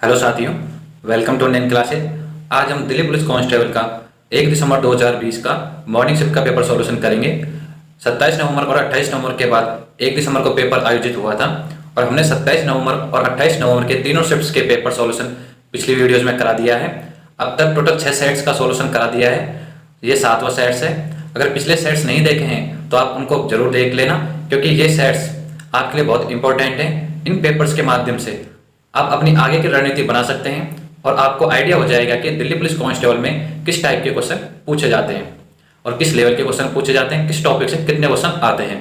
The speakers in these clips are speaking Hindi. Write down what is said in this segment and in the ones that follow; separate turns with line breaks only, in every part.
हेलो साथियों, वेलकम टू 9 क्लासेज। आज हम दिल्ली पुलिस कांस्टेबल का 1 दिसंबर 2020 का मॉर्निंग शिफ्ट का पेपर सॉल्यूशन करेंगे। 27 नवंबर और 28 नवंबर के बाद 1 दिसंबर को पेपर आयोजित हुआ था और हमने 27 नवंबर और 28 नवंबर के तीनों शिफ्ट्स के पेपर सॉल्यूशन पिछली वीडियोज़ में करा दिया है। अब तक टोटल 6 सेट्स का सॉल्यूशन करा दिया है। ये 7वां सेट्स है। अगर पिछले सेट्स नहीं देखे हैं तो आप उनको जरूर देख लेना, क्योंकि ये सेट्स आपके लिए बहुत इंपॉर्टेंट हैं। इन पेपर्स के माध्यम से आप अपनी आगे की रणनीति बना सकते हैं और आपको आइडिया हो जाएगा कि दिल्ली पुलिस कांस्टेबल में किस टाइप के क्वेश्चन पूछे जाते हैं और किस लेवल के क्वेश्चन पूछे जाते हैं, किस टॉपिक से कितने क्वेश्चन आते हैं।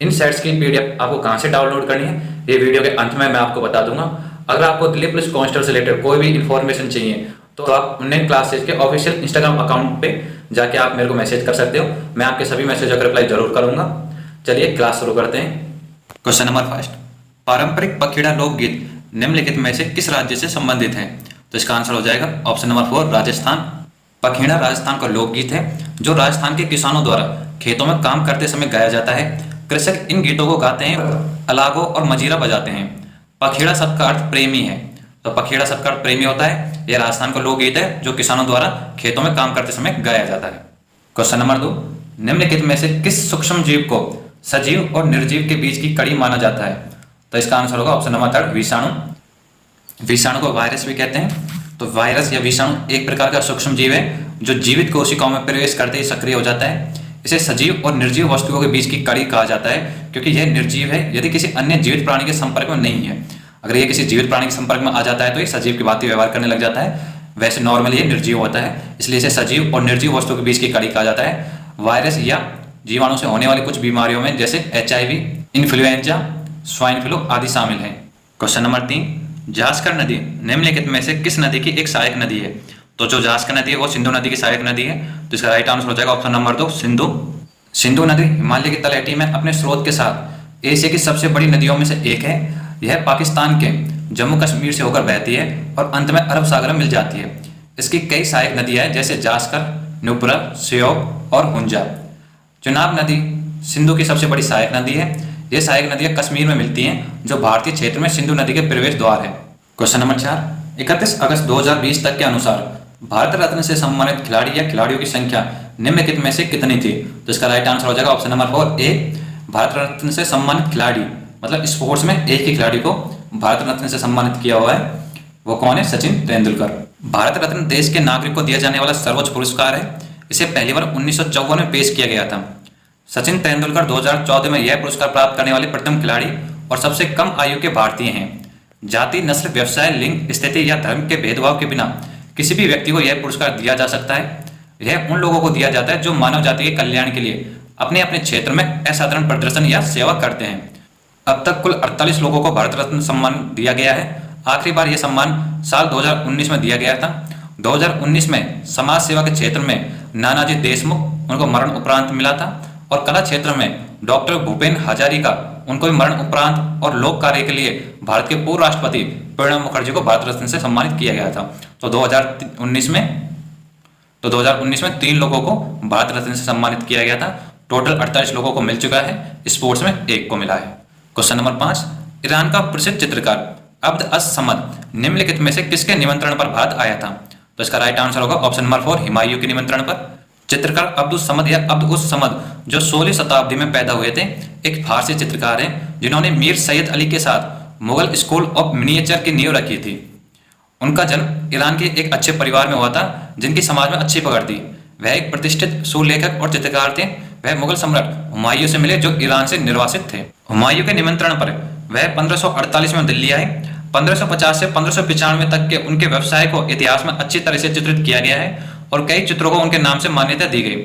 इन सेट्स की पीडीएफ आपको कहां से डाउनलोड करनी है, ये वीडियो के अंत में मैं आपको बता दूंगा। अगर आपको दिल्ली पुलिस कांस्टेबल से रिलेटेड कोई भी इन्फॉर्मेशन चाहिए तो आप 9 क्लासेज के ऑफिशियल इंस्टाग्राम अकाउंट पे जाके आप मेरे को मैसेज कर सकते हो। मैं आपके सभी मैसेजों का रिप्लाई जरूर करूंगा। चलिए क्लास शुरू करते हैं। क्वेश्चन नंबर फर्स्ट, पारंपरिक पखीड़ा लोकगीत निम्नलिखित में से किस राज्य से संबंधित है? तो इसका आंसर हो जाएगा ऑप्शन नंबर 4, राजस्थान। पखीड़ा राजस्थान का लोकगीत है जो राजस्थान के किसानों द्वारा खेतों में काम करते समय गाया जाता है। कृषक इन गीतों को गाते हैं, अलागो और मजीरा बजाते हैं। पखीड़ा शब्द का अर्थ प्रेमी है, तो पखीड़ा शब्द का अर्थ प्रेमी होता है। यह राजस्थान का लोकगीत है जो किसानों द्वारा खेतों में काम करते समय गाया जाता है। क्वेश्चन नंबर 2, निम्नलिखित में से किस सूक्ष्म जीव को सजीव और निर्जीव के बीच की कड़ी माना जाता है? तो इसका आंसर होगा ऑप्शन नंबर 3, विषाणु। विषाणु को वायरस भी कहते हैं। तो वायरस या विषाणु एक प्रकार का सूक्ष्म जीव है जो जीवित कोशिकाओं में प्रवेश करते ही सक्रिय हो जाता है। इसे सजीव और निर्जीव वस्तुओं के बीच की कड़ी कहा जाता है, क्योंकि यह निर्जीव है यदि किसी अन्य जीवित प्राणी के संपर्क में नहीं है। अगर यह किसी जीवित प्राणी के संपर्क में आ जाता है तो ये सजीव की भांति व्यवहार करने लग जाता है। वैसे नॉर्मली ये निर्जीव होता है, इसलिए इसे सजीव और निर्जीव वस्तुओं के बीच की कड़ी कहा जाता है। वायरस या जीवाणु से होने वाली कुछ बीमारियों में जैसे HIV, इन्फ्लुएंजा, स्वाइन फ्लू आदि शामिल है। क्वेश्चन नंबर 3, जास्कर नदी निम्नलिखित में से किस नदी की एक सहायक नदी है? तो जो जास्कर नदी है वो सिंधु नदी की सहायक नदी है। तो इसका राइट आंसर हो जाएगा ऑप्शन नंबर 2, सिंधु। सिंधु नदी हिमालय की तलहटी में अपने स्रोत के साथ एशिया की सबसे बड़ी नदियों में से एक है। यह पाकिस्तान के जम्मू कश्मीर से होकर बहती है और अंत में अरब सागर में मिल जाती है। इसकी कई सहायक नदियां हैं जैसे जास्कर, नुब्रा, श्योक और हुंजा। चुनाब नदी सिंधु की सबसे बड़ी सहायक नदी है। ये सहायक नदियां कश्मीर में मिलती हैं जो भारतीय क्षेत्र में सिंधु नदी के प्रवेश द्वार है। क्वेश्चन नंबर 4, 31 अगस्त 2020 तक के अनुसार भारत रत्न से सम्मानित खिलाड़ी या खिलाड़ियों की संख्या निम्नलिखित में से कितनी थी? तो इसका राइट आंसर हो जाएगा ऑप्शन नंबर 4, ए। भारत रत्न से सम्मानित खिलाड़ी मतलब स्पोर्ट्स में एक ही खिलाड़ी को भारत रत्न से सम्मानित किया हुआ है। वो कौन है? सचिन तेंदुलकर। भारत रत्न देश के नागरिक को दिया जाने वाला सर्वोच्च पुरस्कार है। इसे पहली बार 1954 में पेश किया गया था। सचिन तेंदुलकर 2014 में यह पुरस्कार प्राप्त करने वाले प्रथम खिलाड़ी और सबसे कम आयु के भारतीय हैं। जाति, नस्ल, व्यवसाय, लिंग, स्थिति या धर्म के भेदभाव के बिना किसी भी व्यक्ति को यह पुरस्कार दिया जा सकता है। यह उन लोगों को दिया जाता है जो मानव जाति के कल्याण के लिए अपने अपने क्षेत्र में असाधारण प्रदर्शन या सेवा करते हैं। अब तक कुल 48 लोगों को भारत रत्न सम्मान दिया गया है। आखिरी बार यह सम्मान साल 2019 में दिया गया था। 2019 में समाज सेवा के क्षेत्र में नानाजी देशमुख उनको मरण उपरांत मिला था और कला क्षेत्र में डॉक्टर भूपेन हजारिका उनको भी मरण उपरांत और लोक कार्य के लिए भारत के पूर्व राष्ट्रपति प्रणब मुखर्जी को भारत रत्न से सम्मानित किया गया था। तो 2019 में 3 लोगों को भारत रत्न से सम्मानित किया गया था। टोटल 48 लोगों को मिल चुका है, स्पोर्ट्स में 1 को मिला है। क्वेश्चन नंबर 5, ईरान का प्रसिद्ध चित्रकार अब्द अस समद निम्नलिखित में से किसके निमंत्रण पर भारत आया था? तो इसका राइट आंसर होगा ऑप्शन नंबर 4, हुमायूं के निमंत्रण पर। चित्रकार अब्दुस समद या अब्द उस समद जो 16वीं शताब्दी में पैदा हुए थे, एक फारसी चित्रकार हैं जिन्होंने मीर सैयद अली के साथ मुगल स्कूल ऑफ मिनिएचर की नींव रखी थी। उनका जन्म ईरान के एक अच्छे परिवार में हुआ था जिनकी समाज में अच्छी पकड़ थी। वह एक प्रतिष्ठित सुलेखक और चित्रकार थे। वह मुगल सम्राट हुमायूं से मिले जो ईरान से निर्वासित थे। हुमायूं के निमंत्रण पर वह 1548 में दिल्ली आए। 1550 से 1595 तक के उनके व्यवसाय को इतिहास में अच्छी तरह से चित्रित किया गया है और कई चित्रों को उनके नाम से मान्यता दी गई।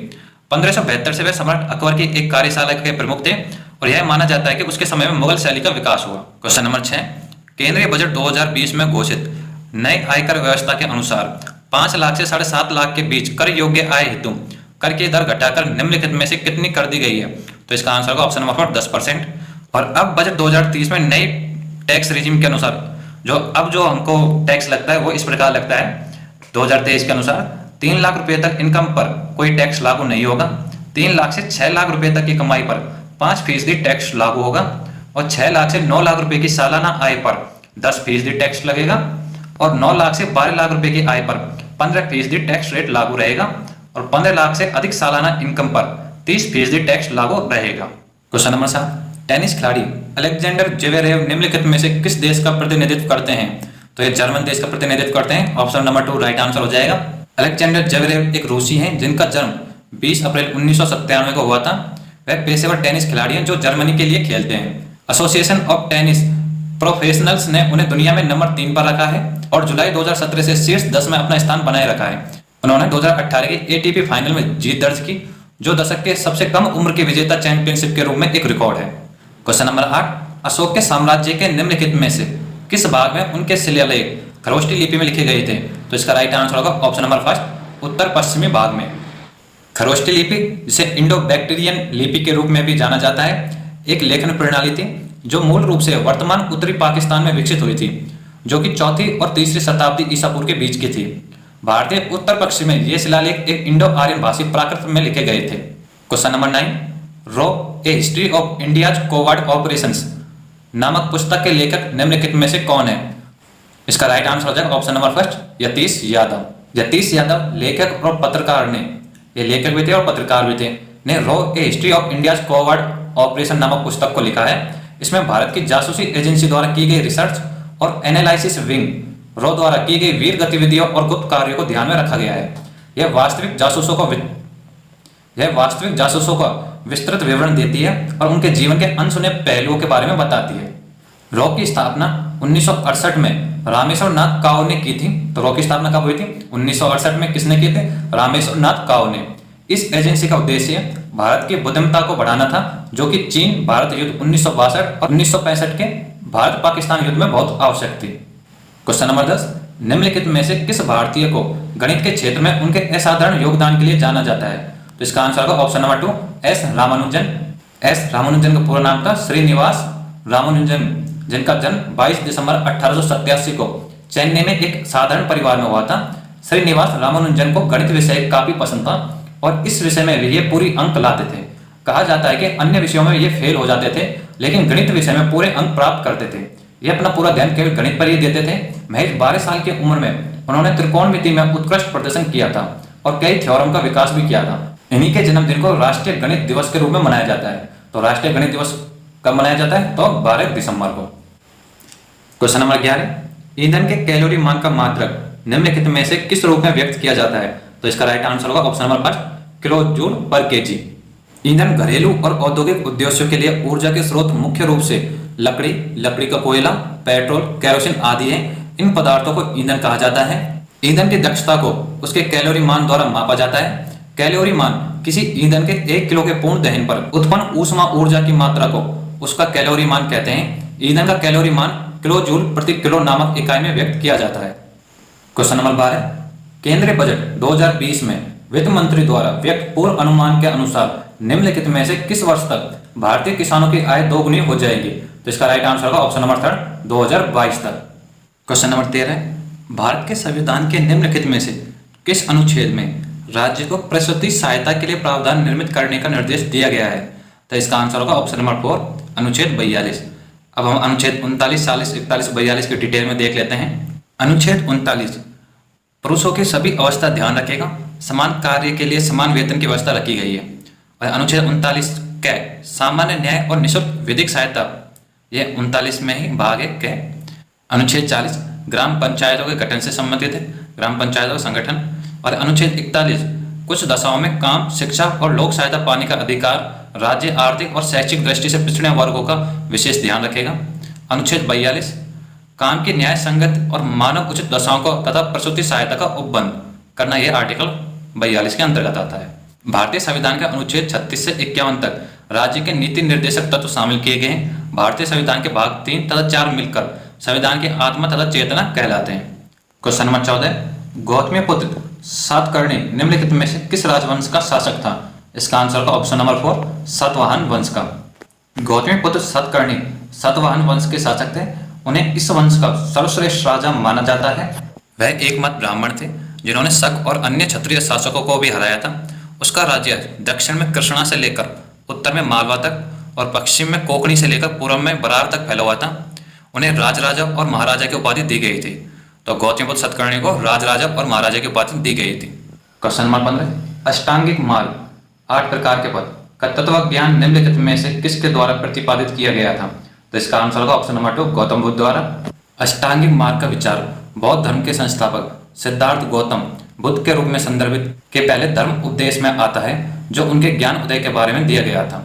1572 से वे सम्राट अकबर की एक कार्यशाला के प्रमुख थे और यह माना जाता है कि उसके समय में मुगल शैली का विकास हुआ। क्वेश्चन नंबर 6, केंद्रीय बजट 2020 में घोषित नई आयकर व्यवस्था के अनुसार 5 लाख से 7.5 लाख के बीच कर योग्य आय हेतु कर की दर घटाकर निम्नलिखित में से कितनी कर दी गई है? तो इसका आंसर होगा ऑप्शन नंबर 4, 10%। और अब बजट 2030 में नई टैक्स रिजिम के अनुसार जो हमको टैक्स लगता है वो इस प्रकार लगता है। 2023 के अनुसार 3 लाख रुपए तक इनकम पर कोई टैक्स लागू नहीं होगा। 3 लाख से 6 लाख रुपए तक की कमाई पर 5% टैक्स लागू होगा और 6 लाख से 9 लाख रुपए की सालाना आय पर 10% टैक्स लगेगा और 9 लाख से 12 लाख रुपए की आय पर 15% टैक्स रेट लागू रहेगा और 15 लाख से अधिक सालाना इनकम पर 30% टैक्स लागू रहेगा। क्वेश्चन नंबर 7, टेनिस खिलाड़ी अलेक्जेंडर ज्वेरेव निम्नलिखित में से किस देश का प्रतिनिधित्व करते हैं? तो ये जर्मन देश का प्रतिनिधित्व करते हैं। ऑप्शन नंबर 2 राइट आंसर हो जाएगा। अलेक्जेंडर ज्वेरेव एक रूसी हैं जिनका जन्म 20 अप्रैल 1997 को हुआ था। वह पेशेवर टेनिस खिलाड़ी हैं जो जर्मनी के लिए खेलते हैं। एसोसिएशन ऑफ टेनिस प्रोफेशनल्स ने उन्हें दुनिया में नंबर 3 पर रखा है और जुलाई 2017 से शीर्ष 10 में अपना स्थान बनाए रखा है। उन्होंने 2018 की एटीपी फाइनल में जीत दर्ज की, जो दशक के सबसे कम उम्र के विजेता चैंपियनशिप के रूप में एक रिकॉर्ड है। क्वेश्चन नंबर 8, अशोक के साम्राज्य के निम्नलिखित में से किस भाग में उनके शिलालेख खरोष्टी लिपि में लिखे गए थे? तो इसका राइट आंसर होगा ऑप्शन नंबर 1 उत्तर पश्चिमी भाग में। खरोष्टी लिपि, जिसे इंडो बैक्टीरियन लिपि के रूप में भी जाना जाता है, एक लेखन प्रणाली थी जो मूल रूप से वर्तमान उत्तरी पाकिस्तान में विकसित हुई थी, जो कि 4वीं और 3री शताब्दी ईसा पूर्व के बीच की थी। भारतीय उत्तर पश्चिम में ये शिलालेख एक इंडो आर्यन भाषी प्राकृत में लिखे गए थे। Question number 9, raw A history of India's covert operations नामक पुस्तक के लेखक निम्नलिखित में से कौन है? इसका राइट आंसर हो जाएगा ऑप्शन नंबर 1 यतीश यादव। यतीश यादव लेखक और पत्रकार ने, ये लेखक भी थे और पत्रकार भी थे, ने raw A history of India's covert operation नामक पुस्तक को लिखा है। इसमें भारत की जासूसी एजेंसी द्वारा की गई रिसर्च और एनालिसिस विंग रॉ द्वारा की गई वीर गतिविधियों और गुप्त कार्यों को ध्यान में रखा गया है। यह वास्तविक जासूसों का विस्तृत विवरण देती है और उनके जीवन के अनसुने पहलुओं के बारे में बताती है। रॉ की स्थापना 1968 में रामेश्वर नाथ काव ने की थी। तो रॉ की स्थापना कब हुई थी? 1968 में। किसने की थी? रामेश्वर नाथ काव ने। इस एजेंसी का उद्देश्य भारत की बुद्धिमत्ता को बढ़ाना था, जो कि चीन भारत युद्ध 1962 और 1965 के भारत पाकिस्तान युद्ध में बहुत आवश्यक थी। क्वेश्चन नंबर 10, निम्नलिखित में से किस भारतीय को गणित के क्षेत्र में उनके असाधारण योगदान के लिए जाना जाता है? तो इसका आंसर होगा option number 2 S Ramanujan. S Ramanujan का पूरा नाम था श्रीनिवास रामानुजन, जिनका जन्म 22 दिसंबर 1887 को चेन्नई में एक साधारण परिवार में हुआ था। श्रीनिवास रामानुजन को गणित विषय काफी पसंद था और इस विषय में ये पूरी अंक लाते थे। कहा जाता है कि अन्य विषयों में ये फेल हो जाते थे, लेकिन गणित विषय में पूरे अंक प्राप्त करते थे। ये अपना पूरा ध्यान केवल गणित पर ही देते थे। महज 12 साल की उम्र में उन्होंने त्रिकोणमिति में उत्कृष्ट प्रदर्शन किया था और कई थ्योरम का विकास भी किया था। इन्हीं के जन्मदिन को राष्ट्रीय गणित दिवस के रूप में मनाया जाता है। तो राष्ट्रीय गणित दिवस कब मनाया जाता है? तो 12 दिसंबर को। क्वेश्चन नंबर 11, ईंधन के कैलोरी मान का मात्रक निम्नलिखित में से किस रूप में व्यक्त किया जाता है? तो इसका राइट आंसर होगा ऑप्शन नंबर 5 किलो जूल पर केजी। ईंधन घरेलू और औद्योगिक उद्देश्यों के लिए ऊर्जा के स्रोत मुख्य रूप से लकड़ी, लकड़ी का कोयला, पेट्रोल, केरोसिन आदि है। इन पदार्थों को ईंधन कहा जाता है। ईंधन की दक्षता को उसके कैलोरी मान द्वारा मापा जाता है। कैलोरी मान किसी ईंधन के 1 किलो के पूर्ण दहन पर उत्पन्न ऊष्मा ऊर्जा की मात्रा को उसका कैलोरी मान कहते हैं। ईंधन का कैलोरी मान किलो जूल प्रति किलो नामक इकाई में व्यक्त किया जाता है। क्वेश्चन नंबर 12, केंद्रीय बजट 2020 में वित्त मंत्री द्वारा व्यक्त पूर्व अनुमान के अनुसार निम्नलिखित में से किस वर्ष तक भारतीय किसानों की आय दोगुनी हो जाएगी? तो इसका राइट आंसर होगा ऑप्शन नंबर 3 2022 तक। क्वेश्चन नंबर 13, भारत के संविधान के निम्नलिखित में से किस अनुच्छेद में राज्य को प्रसूति सहायता के लिए प्रावधान निर्मित करने का निर्देश दिया गया है? तो इसका आंसर होगा ऑप्शन नंबर 4 अनुच्छेद 42। अब हम अनुच्छेद 39, 40, 41, 42 की डिटेल में देख लेते हैं। अनुच्छेद 39 पुरुषों की सभी अवस्था ध्यान रखेगा, समान कार्य के लिए समान वेतन की व्यवस्था रखी गई है। और अनुच्छेद 39 कै सामान्य न्याय और निःशुल्क विधिक सहायता, ये 39 में ही भाग है कै। अनुच्छेद 40 ग्राम पंचायतों के गठन से संबंधित है, ग्राम पंचायतों का संगठन। और अनुच्छेद 41 कुछ दशाओं में काम, शिक्षा और लोक सहायता पाने का अधिकार राज्य आर्थिक और शैक्षिक दृष्टि से पिछड़े वर्गों का विशेष ध्यान रखेगा। अनुच्छेद 42 काम की न्याय संगत और मानव उचित दशाओं को तथा प्रसूति सहायता का उपबंध करना, यह आर्टिकल 42 के अंतर्गत आता है। भारतीय संविधान के अनुच्छेद 36 से 51 तक राज्य के नीति निर्देशक तत्व शामिल किए गए हैं। भारतीय संविधान के भाग 3 तथा 4 मिलकर संविधान की आत्मा तथा चेतना कहलाते हैं। क्वेश्चन नंबर 14, गौतमीपुत्र सातकर्णी निम्नलिखित में से किस राजवंश का शासक था? इसका आंसर का ऑप्शन नंबर 4 सातवाहन वंश का। गौतमीपुत्र सातकर्णी सातवाहन वंश के शासक थे। उन्हें इस वंश का सर्वश्रेष्ठ राजा माना जाता है। वह एकमात्र ब्राह्मण थे जिन्होंने शक और अन्य क्षत्रिय शासकों को भी हराया था। उसका राज्य दक्षिण में कृष्णा से लेकर उत्तर में मालवा तक और पश्चिम में कोंकणी से लेकर पूर्व में बरार तक फैला हुआ था। उन्हें राजराजा और महाराजा की उपाधि दी गई थी। तो गौतम बुद्ध सतकर्णी को राजराजा और महाराजा की उपाधि दी गई थी। क्वेश्चन नंबर 15, अष्टांगिक मार्ग 8 प्रकार के पद का तत्व ज्ञान निम्नलिखित में से किसके द्वारा प्रतिपादित किया गया था? तो इसका आंसर होगा ऑप्शन नंबर 2, गौतम बुद्ध द्वारा। अष्टांगिक मार्ग का विचार बौद्ध धर्म के संस्थापक सिद्धार्थ गौतम बुद्ध के रूप में संदर्भित के पहले धर्म उपदेश में आता है, जो उनके ज्ञान उदय के बारे में दिया गया था।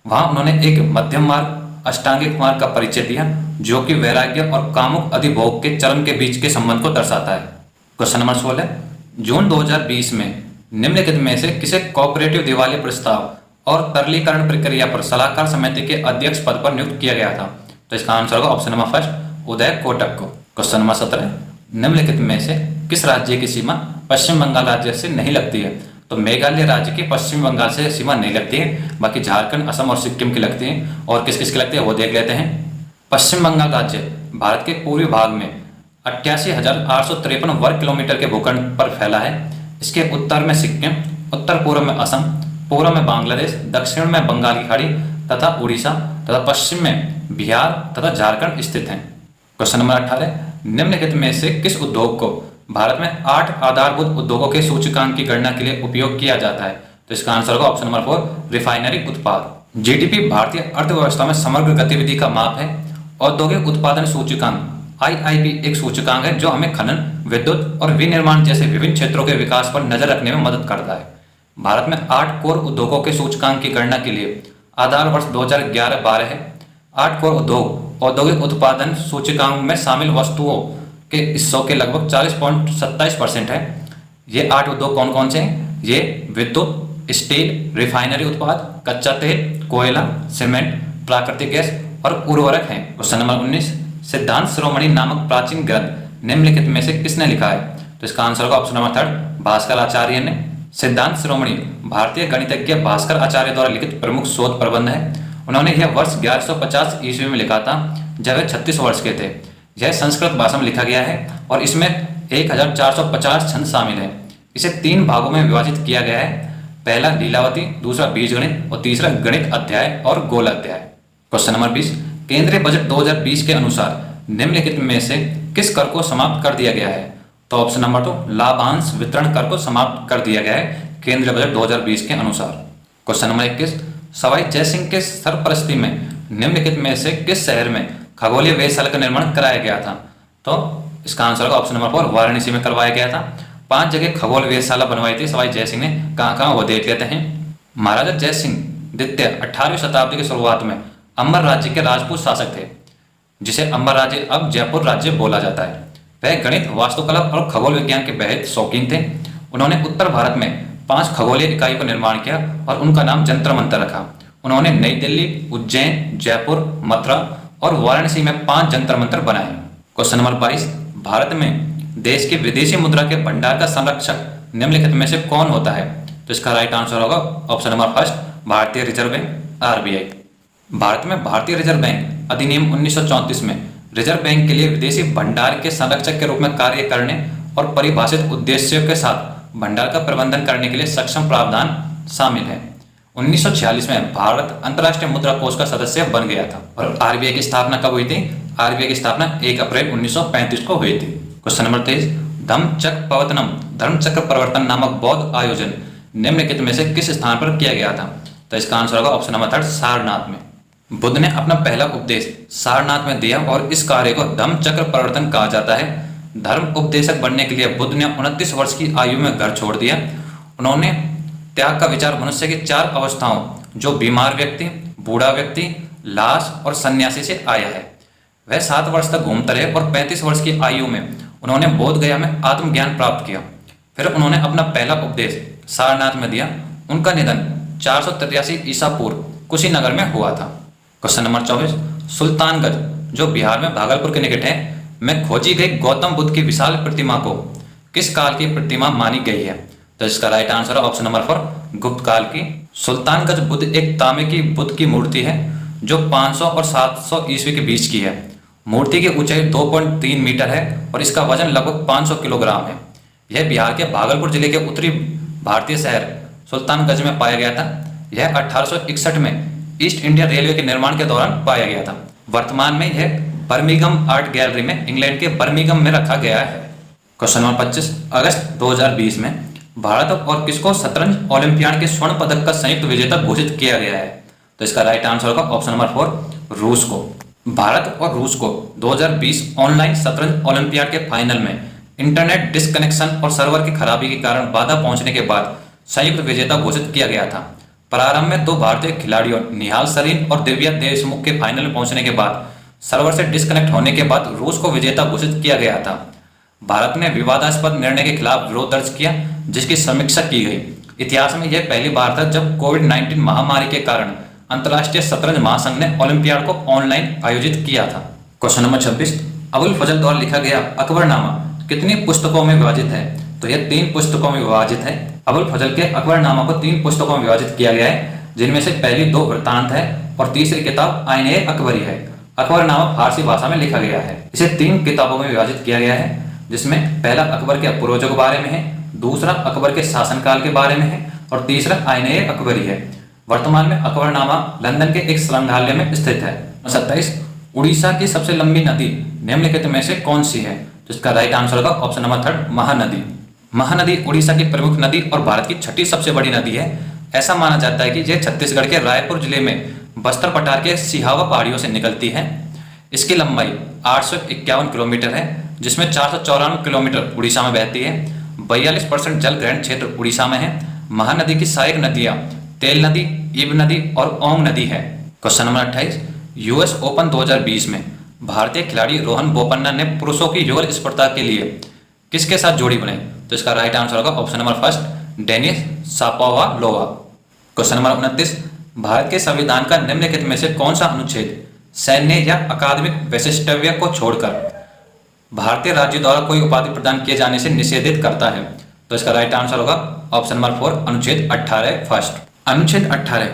वहां उन्होंने एक मध्यम मार्ग अष्टांगिक मार्ग का परिचय दिया, जो कि वैराग्य और कामुक अधिभोग के चरण के बीच के संबंध को दर्शाता है। क्वेश्चन नंबर 16, जून 2020 में निम्नलिखित में से किसे कोऑपरेटिव दिवालिया प्रस्ताव और तरलीकरण प्रक्रिया पर सलाहकार समिति के अध्यक्ष पद पर नियुक्त किया गया था? तो इसका आंसर होगा ऑप्शन नंबर 1, उदय कोटक को। क्वेश्चन नंबर 17, निम्नलिखित में से किस राज्य की सीमा पश्चिम बंगाल राज्य से नहीं लगती है? तो मेघालय राज्य की पश्चिम बंगाल से सीमा नहीं लगती है, बाकी झारखंड, असम और सिक्किम की लगती है। और किस किस की लगती है वो देख लेते हैं। पश्चिम बंगाल राज्य भारत के पूर्वी भाग में 88,853 वर्ग किलोमीटर के भूखंड पर फैला है। इसके उत्तर में सिक्किम, उत्तर पूर्व में असम, पूर्व में बांग्लादेश, दक्षिण में बंगाल की खाड़ी तथा उड़ीसा तथा पश्चिम में बिहार तथा झारखंड स्थित हैं। क्वेश्चन नंबर 18, निम्नलिखित में से किस उद्योग को भारत में 8 आधारभूत उद्योगों के सूचकांक की गणना के लिए उपयोग किया जाता है? तो इसका आंसर होगा ऑप्शन नंबर 4, रिफाइनरी उत्पाद। जीडीपी भारतीय अर्थव्यवस्था में समग्र गतिविधि का माप है। औद्योगिक उत्पादन सूचकांक आईआईपी एक सूचकांक है जो हमें खनन, विद्युत और विनिर्माण जैसे विभिन्न क्षेत्रों के विकास पर नजर रखने में मदद करता है। भारत में 8 कोर उद्योगों के सूचकांक की गणना के लिए आधार वर्ष 2011-12 है। 8 कोर उद्योग औद्योगिक उत्पादन सूचकांक में शामिल वस्तुओं के हिस्सों के लगभग 40.27% है। ये 8 उद्योग कौन कौन से हैं? ये विद्युत, स्टील, रिफाइनरी उत्पाद, कच्चा तेल, कोयला, सीमेंट, प्राकृतिक गैस और उर्वरक हैं। क्वेश्चन नंबर 19, सिद्धांत शिरोमणि नामक प्राचीन ग्रंथ निम्नलिखित में से किसने लिखा है? तो इसका आंसर होगा ऑप्शन नंबर 3, भास्कर आचार्य ने। सिद्धांत शिरोमणि भारतीय गणितज्ञ भास्कर आचार्य द्वारा लिखित प्रमुख शोध प्रबंध है। उन्होंने यह वर्ष 1150 ईस्वी में लिखा था, जब वे 36 वर्ष के थे। यह संस्कृत भाषा में लिखा गया है और इसमें 1450 छंद शामिल है। इसे 3 भागों में विभाजित किया गया है। पहला लीलावती, दूसरा बीजगणित और तीसरा गणित अध्याय और गोल अध्याय। क्वेश्चन नंबर 20, केंद्रीय बजट 2020 के अनुसार निम्नलिखित में से किस कर को समाप्त कर दिया गया है? तो ऑप्शन नंबर 2, लाभांश वितरण कर को समाप्त कर दिया गया है केंद्रीय बजट 2020 के अनुसार। क्वेश्चन नंबर 21, सवाई जयसिंह के सरपरस्ती में निम्नलिखित में से किस शहर में खगोलीय वेधशाला का निर्माण कराया गया था? तो इसका आंसर होगा ऑप्शन नंबर 4, वाराणसी में करवाया गया था। 5 जगह खगोल वेधशाला बनवाई थी सवाई जयसिंह ने। कहाँ वो देख लेते हैं। महाराजा जयसिंह द्वितीय 18वीं शताब्दी की शुरुआत में अंबर राज्य के राजपूत शासक थे, जिसे अंबर राज्य अब जयपुर राज्य बोला जाता है। वह गणित, वास्तुकला और खगोल विज्ञान के बेहद शौकीन थे। उन्होंने उत्तर भारत में 5 खगोलीय इकाई का निर्माण किया और उनका नाम जंतर मंतर रखा। उन्होंने नई दिल्ली, उज्जैन, जयपुर, मथुरा और वाराणसी में 5 जंतर मंतर बनाए। क्वेश्चन नंबर 22, भारत में देश की विदेशी मुद्रा के भंडार का संरक्षक निम्नलिखित में से कौन होता है? तो इसका राइट आंसर होगा ऑप्शन नंबर 1, भारतीय रिजर्व बैंक, आरबीआई। भारत में भारतीय रिजर्व बैंक अधिनियम 1934 में रिजर्व बैंक के लिए विदेशी भंडार के संरक्षक के रूप में कार्य करने और परिभाषित उद्देश्यों के साथ भंडार का प्रबंधन करने के लिए सक्षम प्रावधान शामिल है। 1946 में भारत अंतर्राष्ट्रीय मुद्रा कोष का सदस्य बन गया था। और आरबीआई की स्थापना कब हुई थी? आरबीआई की स्थापना 1 अप्रैल 1935 को हुई थी। क्वेश्चन नंबर 23, धम्मचक्र प्रवर्तनम धर्मचक्र प्रवर्तन नामक बौद्ध आयोजन निम्नलिखित में से किस स्थान पर किया गया था? तो इसका आंसर होगा ऑप्शन नंबर 3, सारनाथ में। बुद्ध ने अपना पहला उपदेश सारनाथ में दिया और इस कार्य को धम्मचक्र प्रवर्तन कहा जाता है। धर्म उपदेशक बनने के लिए बुद्ध ने 29 वर्ष की आयु में घर छोड़ दिया। उन्होंने त्याग का विचार मनुष्य की 4 अवस्थाओं, जो बीमार व्यक्ति, बूढ़ा व्यक्ति, लाश और सन्यासी से आया है। वह 7 वर्ष तक घूमते रहे और 35 वर्ष की आयु में उन्होंने बोध गया में आत्मज्ञान प्राप्त किया। फिर उन्होंने अपना पहला उपदेश सारनाथ में दिया। उनका निधन 483 ईसा पूर्व कुशीनगर में हुआ था। क्वेश्चन नंबर 24, सुल्तानगंज, जो बिहार में भागलपुर के निकट है, में खोजी गई गौतम बुद्ध की विशाल प्रतिमा को किस काल की प्रतिमा मानी गई है? तो इसका राइट आंसर है ऑप्शन नंबर 4, गुप्त काल की। सुल्तानगंज बुद्ध एक तांबे की बुद्ध की मूर्ति है जो 500 और 700 ईस्वी के बीच की है। मूर्ति की ऊंचाई 2.3 मीटर है और इसका वजन लगभग 500 किलोग्राम है। यह बिहार के भागलपुर जिले के उत्तरी भारतीय शहर सुल्तानगंज में पाया गया था। यह 1861 में ईस्ट इंडिया रेलवे के निर्माण के दौरान पाया गया था। वर्तमान में यह बर्मिंघम आर्ट गैलरी में इंग्लैंड के बर्मिंघम में रखा गया है। क्वेश्चन नंबर 25, अगस्त 2020 में भारत और किसको शतरंज ओलंपियाड के स्वर्ण पदक का संयुक्त विजेता घोषित किया गया है? तो इसका राइट आंसर होगा ऑप्शन नंबर 4, रूस को। भारत और रूस को 2020 ऑनलाइन शतरंज ओलंपियाड के फाइनल में इंटरनेट डिस्कनेक्शन और सर्वर की खराबी के कारण बाधा पहुंचने के बाद संयुक्त विजेता घोषित किया गया था। प्रारंभ में 2 भारतीय खिलाड़ियों निहाल सरीन और दिव्या देशमुख के फाइनल में पहुंचने के बाद सर्वर से डिस्कनेक्ट होने के बाद रूस को विजेता घोषित किया गया था। भारत ने विवादास्पद निर्णय के खिलाफ विरोध दर्ज किया, जिसकी समीक्षा की गई। इतिहास में यह पहली बार था जब कोविड-19 महामारी के कारण अंतर्राष्ट्रीय शतरंज महासंघ ने ओलंपियाड को ऑनलाइन आयोजित किया था। क्वेश्चन नंबर 26, अबुल फजल द्वारा लिखा गया अकबरनामा कितनी पुस्तकों में विभाजित है? तो यह 3 पुस्तकों में विभाजित है। अबुल फजल के अकबरनामा को 3 पुस्तकों में विभाजित किया गया है, जिनमें से पहली 2 वृत्तांत है और तीसरी किताब आईने अकबरी है। अकबरनामा फारसी भाषा में लिखा गया है। इसे 3 किताबों में विभाजित किया गया है, जिसमें पहला अकबर के पूर्वजों के बारे में है, दूसरा अकबर के शासनकाल के बारे में है और तीसरा आईने अकबरी है। वर्तमान में अकबरनामा लंदन के एक संग्रहालय में स्थित है। 27, उड़ीसा की सबसे लंबी नदी निम्नलिखित में से कौन सी है? तो इसका राइट आंसर होगा ऑप्शन नंबर 3, महानदी। महानदी उड़ीसा की प्रमुख नदी और भारत की 6ठी सबसे बड़ी नदी है। ऐसा माना जाता है कि यह छत्तीसगढ़ के रायपुर जिले में बस्तर पठार के सिहावा पहाड़ियों से निकलती है। इसकी लंबाई 851 किलोमीटर है, जिसमें 494 किलोमीटर उड़ीसा में बहती है। 42% जल ग्रहण क्षेत्र उड़ीसा में है। महानदी की सहायक नदियां तेल नदी, इब नदी और ओंग नदी है। क्वेश्चन नंबर 28, यूएस ओपन 2020 में भारतीय खिलाड़ी रोहन बोपन्ना ने पुरुषों की युगल स्पर्धा के लिए किसके साथ जोड़ी बनाई? तो इसका राइट आंसर होगा option number 1, Denis Shapovalova. Question number 29, Bharat के संविधान का निम्नलिखित में से कौन सा अनुच्छेद सैन्य या अकादमिक वैशिष्ट्य को छोड़कर भारतीय राज्य द्वारा कोई उपाधि प्रदान किए जाने से निषेधित करता है? तो इसका राइट आंसर होगा ऑप्शन नंबर 4, अनुच्छेद 18 फर्स्ट। अनुच्छेद 18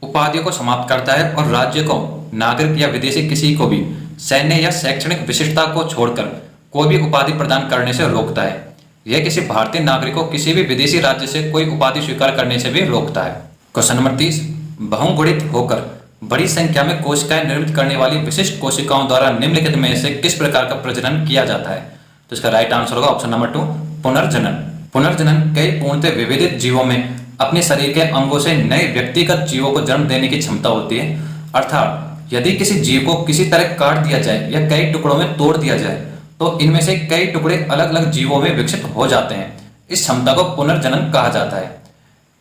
उपाधियों को समाप्त करता है और राज्य को नागरिक या विदेशी किसी को भी सैन्य या शैक्षणिक विशिष्टता को छोड़कर कोई भी उपाधि प्रदान करने से रोकता है। यह किसी भारतीय नागरिक को किसी भी विदेशी राज्य से कोई उपाधि स्वीकार करने से भी रोकता है। क्वेश्चन नंबर 30, बहुगुणित होकर बड़ी संख्या में कोशिकाएं निर्मित करने वाली विशिष्ट कोशिकाओं द्वारा निम्नलिखित में से किस प्रकार का प्रजनन किया जाता है? तो इसका राइट आंसर होगा ऑप्शन नंबर 2, पुनर्जनन। पुनर्जनन कई पूर्णतः विविधित जीवों में अपने शरीर के अंगों से नए व्यक्तिगत जीवों को जन्म देने की क्षमता होती है। अर्थात यदि किसी जीव को किसी तरह काट दिया जाए या कई टुकड़ों में तोड़ दिया जाए तो इनमें से कई टुकड़े अलग अलग जीवों में विकसित हो जाते हैं। इस क्षमता को पुनर्जनन कहा जाता है।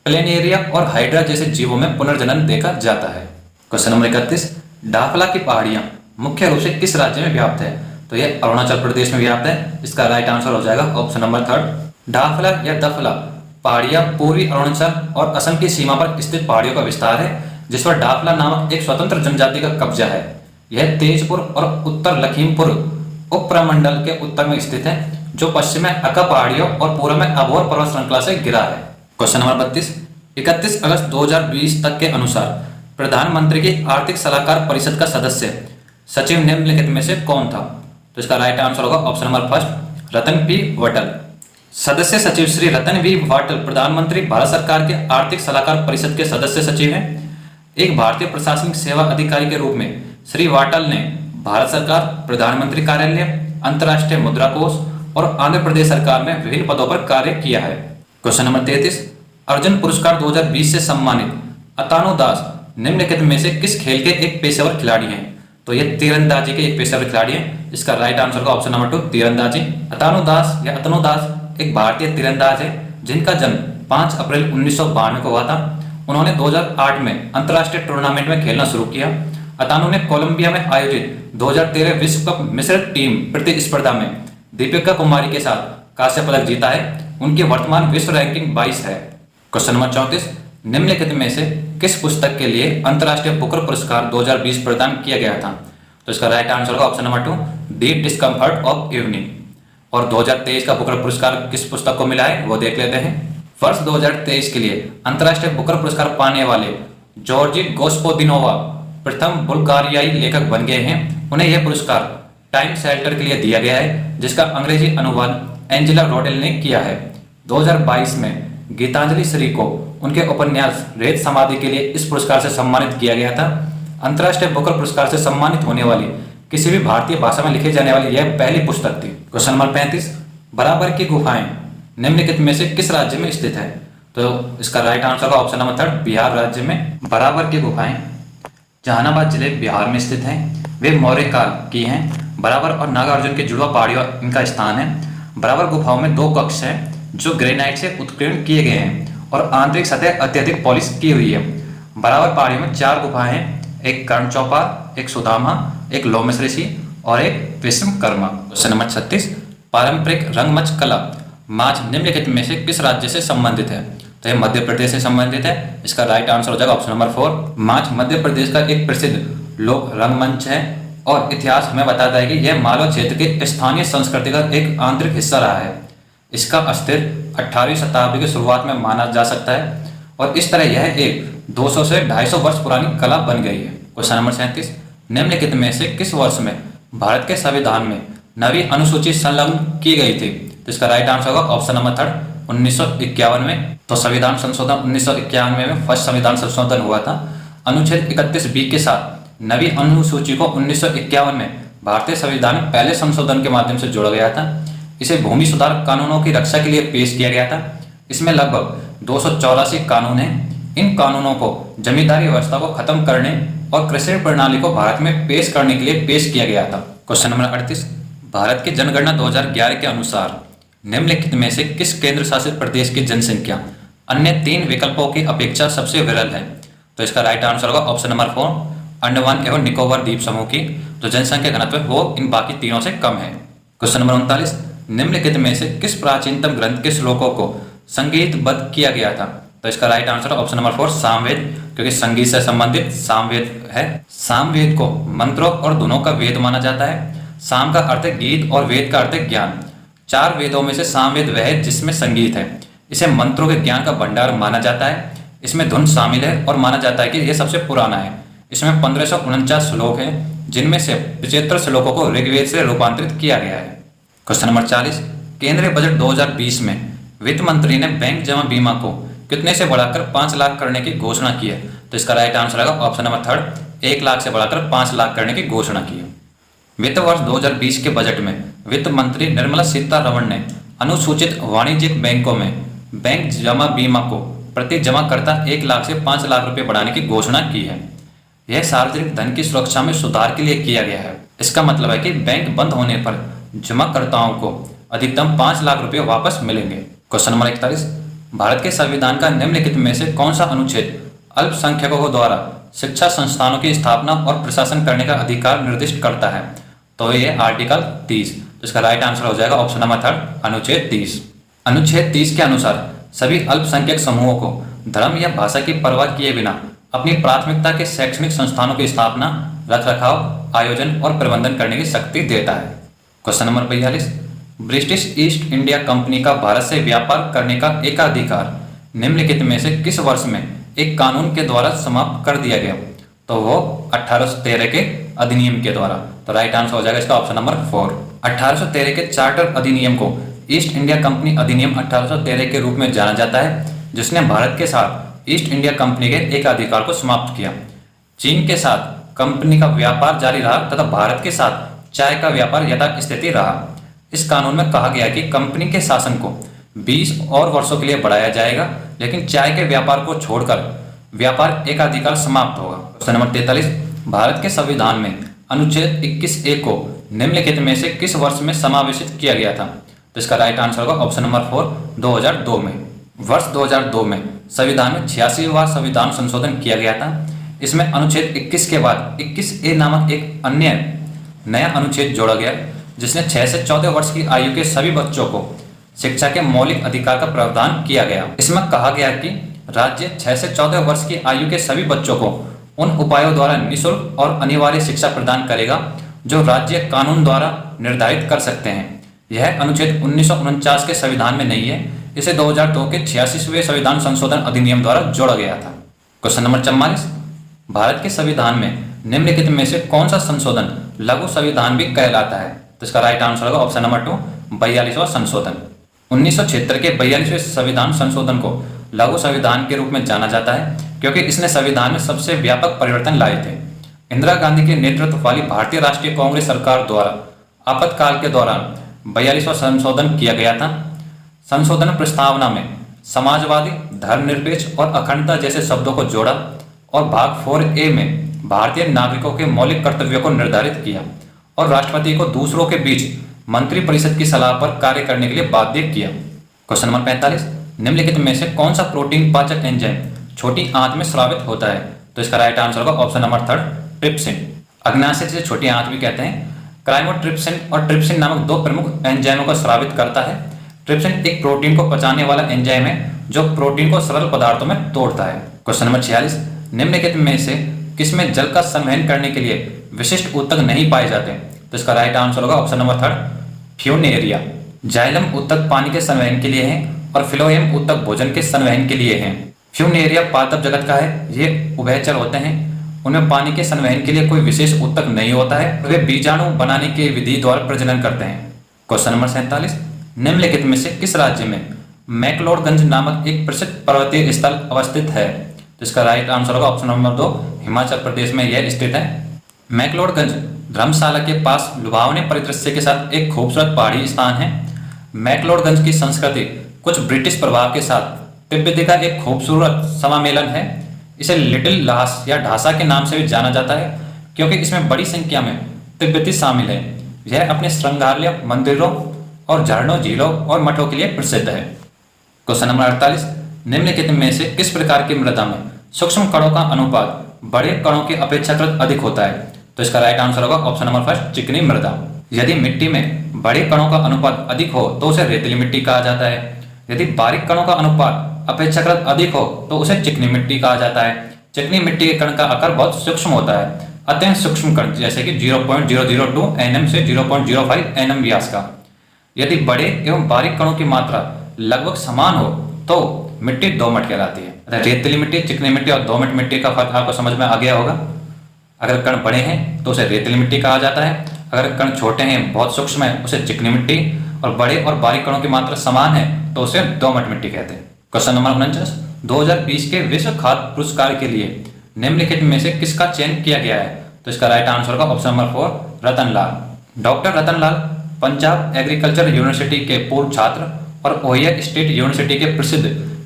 प्लेनेरिया और हाइड्रा जैसे जीवों में पुनर्जनन देखा जाता है। क्वेश्चन नंबर 31, डाफला की पहाड़ियां मुख्य रूप से किस राज्य में व्याप्त है? तो यह अरुणाचल प्रदेश में व्याप्त है। इसका राइट आंसर हो जाएगा ऑप्शन नंबर 3। डाफला या दफला पहाड़ियां पूर्वी अरुणाचल और असम की सीमा पर स्थित पहाड़ियों का विस्तार है, जिस पर डाफला नामक एक स्वतंत्र जनजाति का कब्जा है। यह तेजपुर और उत्तर लखीमपुर उपप्रमंडल के उत्तर में स्थित है, जो पश्चिम में अका पहाड़ियों और पूर्व में अभोर पर्वत श्रृंखला से घिरा है। क्वेश्चन नंबर 32, 31 अगस्त 2020 तक के अनुसार प्रधानमंत्री की आर्थिक सलाहकार परिषद का सदस्य सचिव निम्नलिखित में से कौन था? तो इसका राइट आंसर होगा ऑप्शन नंबर 1, रतन पी वटल। सदस्य सचिव श्री रतन वी वाटल प्रधानमंत्री भारत सरकार के आर्थिक सलाहकार परिषद के सदस्य सचिव हैं। एक भारतीय प्रशासनिक सेवा अधिकारी के रूप में श्री वाटल ने भारत सरकार, प्रधानमंत्री कार्यालय, अंतर्राष्ट्रीय मुद्रा कोष और आंध्र प्रदेश सरकार में विभिन्न पदों पर कार्य किया है। क्वेश्चन नंबर 33, अर्जुन पुरस्कार 2020 से सम्मानित अतानु दास निम्नलिखित में से किस खेल के एक पेशेवर खिलाड़ी हैं? तो ये तीरंदाजी के एक पेशेवर खिलाड़ी हैं। इसका राइट आंसर होगा ऑप्शन नंबर 2, तीरंदाजी। अतानु दास या अतनु दास एक भारतीय तीरंदाज है, जिनका जन्म 5 अप्रैल 1992 को हुआ था। उन्होंने 2008 में अंतर्राष्ट्रीय टूर्नामेंट में खेलना शुरू किया। अतानु ने कोलंबिया में आयोजित 2013 विश्व कप मिश्रित टीम प्रतिस्पर्धा में दीपिका कुमारी के साथ कांस्य पदक जीता है। उनकी वर्तमान विश्व रैंकिंग 22 है। क्वेश्चन नंबर 34, निम्नलिखित में से किस पुस्तक के लिए अंतर्राष्ट्रीय बुकर पुरस्कार 2020 प्रदान किया गया था? तो इसका राइट आंसर होगा option number 2, the discomfort of evening. और 2023 का बुकर पुरस्कार किस पुस्तक को मिला है वो देख लेते हैं। वर्ष 2023 के लिए अंतर्राष्ट्रीय बुकर पुरस्कार पाने वाले जॉर्जी गोस्पोदिनोवा प्रथम बुल्गारियाई लेखक बन गए हैं। उन्हें यह पुरस्कार टाइम शेल्टर के लिए दिया गया है, जिसका अंग्रेजी अनुवाद एंजेला रोडेल ने किया है। 2022 में गीतांजलि श्री को उनके उपन्यास रेत समाधि के लिए इस पुरस्कार से सम्मानित किया गया था। अंतर्राष्ट्रीय बुकर पुरस्कार से सम्मानित होने वाली किसी भी भारतीय भाषा में लिखी जाने वाली यह पहली पुस्तक थी। क्वेश्चन नंबर 35, बराबर की गुफाएं निम्नलिखित में से किस राज्य में स्थित है? तो इसका राइट आंसर होगा ऑप्शन नंबर 3, बिहार राज्य में बराबर की गुफाएं जहानाबाद जिले बिहार में स्थित हैं। वे मौर्य काल की हैं। बराबर और नागार्जुन के जुड़वा पहाड़ियों इनका स्थान है। बराबर गुफाओं में 2 कक्ष हैं जो ग्रेनाइट से उत्कीर्ण किए गए हैं और आंतरिक सतह अत्यधिक पॉलिश की हुई है। बराबर पहाड़ियों में 4 गुफाएं हैं, एक कर्ण चौपाल, एक सुदामा, एक लोमस ऋषि और एक विश्वकर्मा। क्वेश्चन नंबर 36, पारंपरिक रंगमंच कला माच निम्नलिखित में से किस राज्य से संबंधित है? तो यह मध्य प्रदेश से संबंधित है। इसका राइट आंसर हो जाएगा ऑप्शन नंबर 4। माच मध्य प्रदेश का एक प्रसिद्ध लोक रंगमंच है और इतिहास हमें बताता है कि यह मालवा क्षेत्र के स्थानीय संस्कृति का एक आंतरिक हिस्सा रहा है। इसका अस्तित्व 18वीं शताब्दी की शुरुआत में माना जा सकता है और इस तरह यह एक 200 से 250 वर्ष पुरानी कला बन गई है। क्वेश्चन नंबर 37, निम्नलिखित में से किस वर्ष में भारत के संविधान में नवी अनुसूची संलग्न की गई थी? तो इसका राइट आंसर होगा ऑप्शन नंबर 3, 1951 में। तो संविधान संशोधन 1991 में फर्स्ट संविधान संशोधन हुआ था। अनुच्छेद 31B के साथ नवी अनुसूची को 1951 में भारतीय संविधान में पहले संशोधन के माध्यम से जोड़ा गया था। इसे भूमि सुधार कानूनों की रक्षा के लिए पेश किया गया था। इसमें लगभग 284 कानून हैं। इन कानूनों को जमींदारी व्यवस्था को खत्म करने और कृषि प्रणाली को भारत में पेश करने के लिए पेश किया गया था। क्वेश्चन नंबर 38, भारत की जनगणना 2011 के अनुसार निम्नलिखित में से किस केंद्र शासित प्रदेश की जनसंख्या अन्य 3 विकल्पों की अपेक्षा सबसे विरल है? तो इसका राइट आंसर होगा ऑप्शन नंबर 4, अंडमान एवं निकोबार द्वीप समूह की जो जनसंख्या घनत्व वो इन बाकी तीनों से कम है। क्वेश्चन नंबर 39, निम्नलिखित में से किस प्राचीनतम ग्रंथ के श्लोकों को संगीतबद्ध किया गया था? तो इसका right answer option number 4, Samaveda, क्योंकि संगीत से संबंधित सामवेद है। सामवेद को मंत्रों और धुनों का वेद माना जाता है। साम का अर्थ है गीत और वेद का अर्थ है ज्ञान। 4 वेदों में से सामवेद वह है जिसमें संगीत है। इसे मंत्रों के ज्ञान का भंडार माना जाता है। इसमें धुन शामिल है और माना जाता है कि यह सबसे पुराना है। इसमें 1549 श्लोक हैं जिनमें से 75 श्लोकों को ऋग्वेद से रूपांतरित किया गया है। क्वेश्चन नंबर 40, केंद्रीय बजट 2020 में वित्त मंत्री ने बैंक जमा बीमा को कितने से बढ़ाकर 5 लाख करने की घोषणा की है? तो इसका राइट आंसर आएगा ऑप्शन नंबर 3, 1 लाख से बढ़ाकर 5 लाख करने की घोषणा की है। वित्त वर्ष 2020 के बजट में वित्त मंत्री निर्मला सीतारमण ने अनुसूचित वाणिज्यिक बैंकों में बैंक जमा बीमा को प्रति जमाकर्ता 1 लाख से 5 लाख रुपए बढ़ाने की घोषणा की है। यह सार्वजनिक धन की सुरक्षा में सुधार के लिए किया गया है। इसका मतलब है कि बैंक बंद होने पर जमाकर्ताओं को अधिकतम 5 लाख रुपए वापस मिलेंगे। क्वेश्चन नंबर 41, भारत के संविधान का निम्नलिखित में से कौन सा अनुच्छेद अल्पसंख्यकों द्वारा शिक्षा संस्थानों की स्थापना और प्रशासन करने का अधिकार निर्दिष्ट करता है? तो ये आर्टिकल 30। तो इसका राइट आंसर हो जाएगा ऑप्शन नंबर 3, अनुच्छेद 30। अनुच्छेद 30 के अनुसार सभी अल्पसंख्यक समूहों को धर्म या भाषा की परवाह किए बिना अपनी प्राथमिकता के शैक्षणिक संस्थानों की स्थापना, रखरखाव, आयोजन और प्रबंधन करने की शक्ति देता है। Question number 42, British east India company का भारत से व्यापार करने का एकाधिकार निम्नलिखित में से किस वर्ष में एक कानून के द्वारा समाप्त कर दिया गया? तो वो 1813 के अधिनियम के द्वारा। तो राइट आंसर हो जाएगा इसका ऑप्शन नंबर 4। 1813 के चार्टर अधिनियम को ईस्ट इंडिया कंपनी अधिनियम 1813 के रूप में जाना जाता है, जिसने भारत के साथ ईस्ट इंडिया कंपनी के एकाधिकार को समाप्त किया। चीन के साथ कंपनी का व्यापार जारी रहा तथा भारत के साथ चाय का व्यापार यथास्थिति रहा। इस कानून में कहा गया कि कंपनी के शासन को 20 और वर्षों के लिए बढ़ाया जाएगा, लेकिन चाय के व्यापार को छोड़कर व्यापार एकाधिकार समाप्त होगा। क्वेश्चन नंबर 43, भारत के संविधान में अनुच्छेद 21A को निम्नलिखित में से किस वर्ष में समावेशित किया गया था? तो इसका राइट आंसर होगा ऑप्शन नंबर 4, 2002 में। वर्ष 2002 में संविधान में 86वां संविधान संशोधन किया गया था। इसमें अनुच्छेद 21 के बाद 21A नामक एक अन्य नया अनुच्छेद जोड़ा गया, जिसने 6 से 14 वर्ष की आयु के सभी बच्चों को शिक्षा के मौलिक अधिकार का प्रावधान किया गया। इसमें कहा गया कि राज्य 6 से 14 वर्ष की आयु के सभी बच्चों को उन उपायों द्वारा निःशुल्क और अनिवार्य शिक्षा प्रदान करेगा जो राज्य कानून द्वारा निर्धारित कर सकते हैं। यह अनुच्छेद 1949 के संविधान में नहीं है, इसे 2002 के 86वें संविधान संशोधन अधिनियम द्वारा जोड़ा गया था। क्वेश्चन नंबर 44, भारत के संविधान में निम्नलिखित में से कौन सा संशोधन लघु संविधान भी कहलाता है? तो इसका राइट आंसर होगा ऑप्शन नंबर 2, 42वां संशोधन। 1976 के 42वें संविधान संशोधन को लघु संविधान के रूप में जाना जाता है, क्योंकि इसने संविधान में सबसे व्यापक परिवर्तन लाए थे। इंदिरा गांधी के नेतृत्व वाली भारतीय राष्ट्रीय कांग्रेस सरकार द्वारा आपातकाल के दौरान 42वां संशोधन किया गया था। संशोधन प्रस्तावना में समाजवादी, धर्मनिरपेक्ष और अखंडता जैसे शब्दों को जोड़ा और भाग 4A में भारतीय नागरिकों के मौलिक कर्तव्यों को निर्धारित किया और राष्ट्रपति को दूसरों के बीच मंत्रिपरिषद की सलाह पर कार्य करने के लिए बाध्य किया। क्वेश्चन नंबर 45, निम्नलिखित में से कौन सा प्रोटीन पाचक एंजाइम छोटी आंत में स्रावित होता है? तो इसका राइट आंसर होगा ऑप्शन नंबर 3, ट्रिप्सिन। अग्नाशय जिसे छोटी आंत भी कहते हैं, क्राइमोट्रिप्सिन और ट्रिप्सिन नामक दो प्रमुख एंजाइमों को स्रावित करता है। ट्रिप्सिन एक प्रोटीन को पचाने वाला एंजाइम है जो प्रोटीन को सरल पदार्थों में तोड़ता है। क्वेश्चन नंबर 46, निम्नलिखित में से किसमें जल का संवहन करने के लिए विशिष्ट ऊतक नहीं पाए जाते? तो इसका राइट आंसर होगा ऑप्शन नंबर 3, फ्यूनेरिया। जाइलम ऊतक पानी के संवहन के लिए है और फिलोएम ऊतक भोजन के संवहन के लिए है। फ्यूनेरिया पादप जगत का है, ये उभयचर होते हैं, उनमें पानी के संवहन के लिए कोई विशेष ऊतक नहीं होता है, वे बीजाणु बनाने की विधि द्वारा प्रजनन करते हैं। क्वेश्चन नंबर 47, निम्नलिखित में से किस राज्य में मैक्लोडगंज नामक एक प्रसिद्ध पर्वतीय स्थल अवस्थित है? तो इसका राइट आंसर होगा ऑप्शन नंबर 2, हिमाचल प्रदेश में यह स्थित है। मैक्लोडगंज धर्मशाला के पास लुभावने परिदृश्य के साथ एक खूबसूरत पहाड़ी स्थान है। मैक्लोडगंज की संस्कृति कुछ ब्रिटिश प्रभाव के साथ तिब्बती का एक खूबसूरत समामेलन है। इसे लिटिल लास या ढासा के नाम से भी जाना जाता है क्योंकि इसमें बड़ी संख्या में तिब्बती शामिल है। यह अपने श्रृंगारल्य मंदिरों और झरनों, झीलों और मठों के लिए प्रसिद्ध है। क्वेश्चन नंबर 48, निम्नलिखित में से किस प्रकार की मृदा में सूक्ष्म कणों का अनुपात बड़े कणों के अपेक्षाकृत अधिक होता है? तो इसका राइट आंसर होगा ऑप्शन नंबर 1, चिकनी मृदा। यदि मिट्टी में बड़े कणों का अनुपात अधिक हो तो उसे रेतीली मिट्टी कहा जाता है। यदि बारीक कणों का अनुपात अपेक्षाकृत अधिक हो तो उसे चिकनी मिट्टी कहा जाता है। चिकनी मिट्टी के कण का आकार बहुत सूक्ष्म होता है, अत्यंत सूक्ष्म कण जैसे कि 0.002 nm से 0.05 nm व्यास का। यदि बड़े एवं बारीक कणों की मात्रा लगभग समान हो तो मिट्टी दोमट कहलाती है। रेतीली मिट्टी, चिकनी मिट्टी और दोमट मिट्टी का फर्क आपको समझ में आ गया होगा। अगर कण बड़े हैं तो उसे रेतीली मिट्टी कहा जाता है, अगर कण छोटे हैं, बहुत सूक्ष्म है, उसे चिकनी मिट्टी, और बड़े और बारीक कणों की मात्रा समान है तो उसे दोमट मिट्टी कहते हैं। क्वेश्चन नंबर 49, 2020 के विश्व खाद्य पुरस्कार के लिए निम्नलिखित में से किसका चयन किया गया है? तो इसका राइट आंसर होगा ऑप्शन नंबर 4, रतन लाल। डॉक्टर रतन लाल पंजाब एग्रीकल्चर यूनिवर्सिटी के पूर्व छात्र और ओहियो स्टेट यूनिवर्सिटी के प्रसिद्ध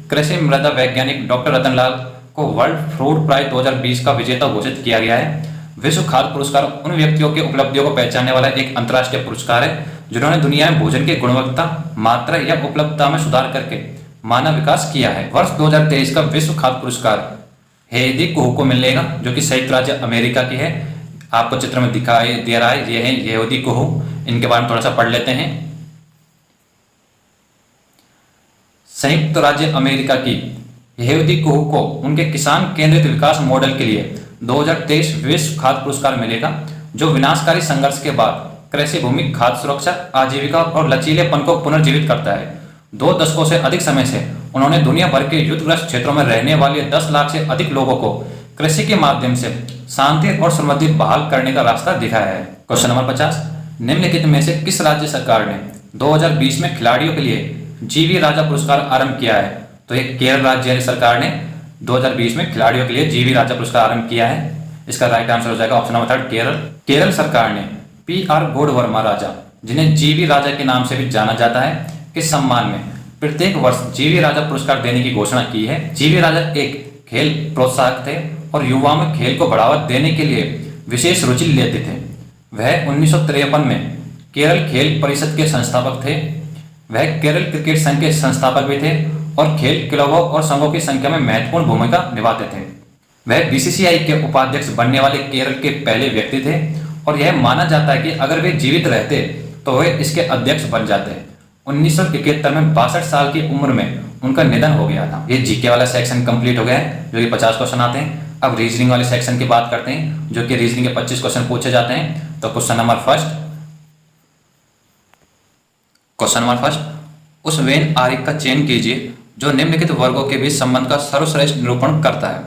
कृषि मृदा वैज्ञानिक डॉक्टर रतन लाल को वर्ल्ड फ्रूट प्राइज 2020 का विजेता घोषित किया गया है। विश्व खाद्य पुरस्कार उन व्यक्तियों की उपलब्धियों को पहचानने वाला एक अंतर्राष्ट्रीय पुरस्कार है जिन्होंने दुनिया में भोजन की गुणवत्ता, मात्रा या उपलब्धता में सुधार करके मानव विकास किया है। वर्ष 2023 का विश्व खाद्य पुरस्कार हेदी कुहू को मिलेगा जो कि संयुक्त राज्य अमेरिका की है। आपको चित्र में दिखाई दे रहा है, ये है यहूदी कुहू। इनके बारे में थोड़ा सा पढ़ लेते हैं। संयुक्त राज्य अमेरिका की यहूदी कुहू को उनके किसान केंद्रित विकास मॉडल के लिए 2023 विश्व खाद्य पुरस्कार मिलेगा जो विनाशकारी संघर्ष के बाद कृषि भूमि, खाद्य सुरक्षा, आजीविका और लचीलेपन को पुनर्जीवित करता है। 2 दशकों से अधिक समय से उन्होंने दुनिया भर के युद्धग्रस्त क्षेत्रों में रहने वाले 10 लाख से अधिक लोगों को कृषि के माध्यम से शांति और समृद्धि बहाल करने का रास्ता दिखाया है। क्वेश्चन नंबर 50, निम्नलिखित में से किस राज्य सरकार ने 2020 में खिलाड़ियों के लिए जीवी राजा पुरस्कार आरंभ किया है? तो ये केरल राज्य सरकार ने 2020 में खिलाड़ियों के लिए जीवी राजा पुरस्कार आरंभ किया है। इसका राइट आंसर हो जाएगा ऑप्शन नंबर 3, केरल। केरल सरकार ने PR गोडवर्मा राजा, जिन्हें जीवी राजा के नाम से भी जाना जाता है, के सम्मान में प्रत्येक वर्ष जीवी राजा पुरस्कार देने की घोषणा की है। जीवी राजा एक खेल प्रोत्साहक थे और युवाओं में खेल को बढ़ावा देने के लिए विशेष रुचि लेते थे। वह 1953 में केरल खेल परिषद के संस्थापक थे। वह केरल क्रिकेट संघ के संस्थापक भी थे और खेल क्लबों और संघों की संख्या में महत्वपूर्ण भूमिका निभाते थे। वह BCCI के उपाध्यक्ष बनने वाले केरल के पहले व्यक्ति थे और यह माना जाता है कि अगर वे जीवित रहते तो वे इसके अध्यक्ष बन जाते। 1971 में 62 साल की उम्र में उनका निधन हो गया था। ये जीके वाला सेक्शन कंप्लीट हो गया है जो कि 50 क्वेश्चन आते हैं। अब रीजनिंग वाले सेक्शन की बात करते हैं जो कि रीजनिंग के 25 क्वेश्चन पूछे जाते हैं। तो क्वेश्चन नंबर फर्स्ट, उस वेन आरेख का चयन कीजिए जो निम्नलिखित वर्गों के बीच संबंध का सर्वश्रेष्ठ निरूपण करता है।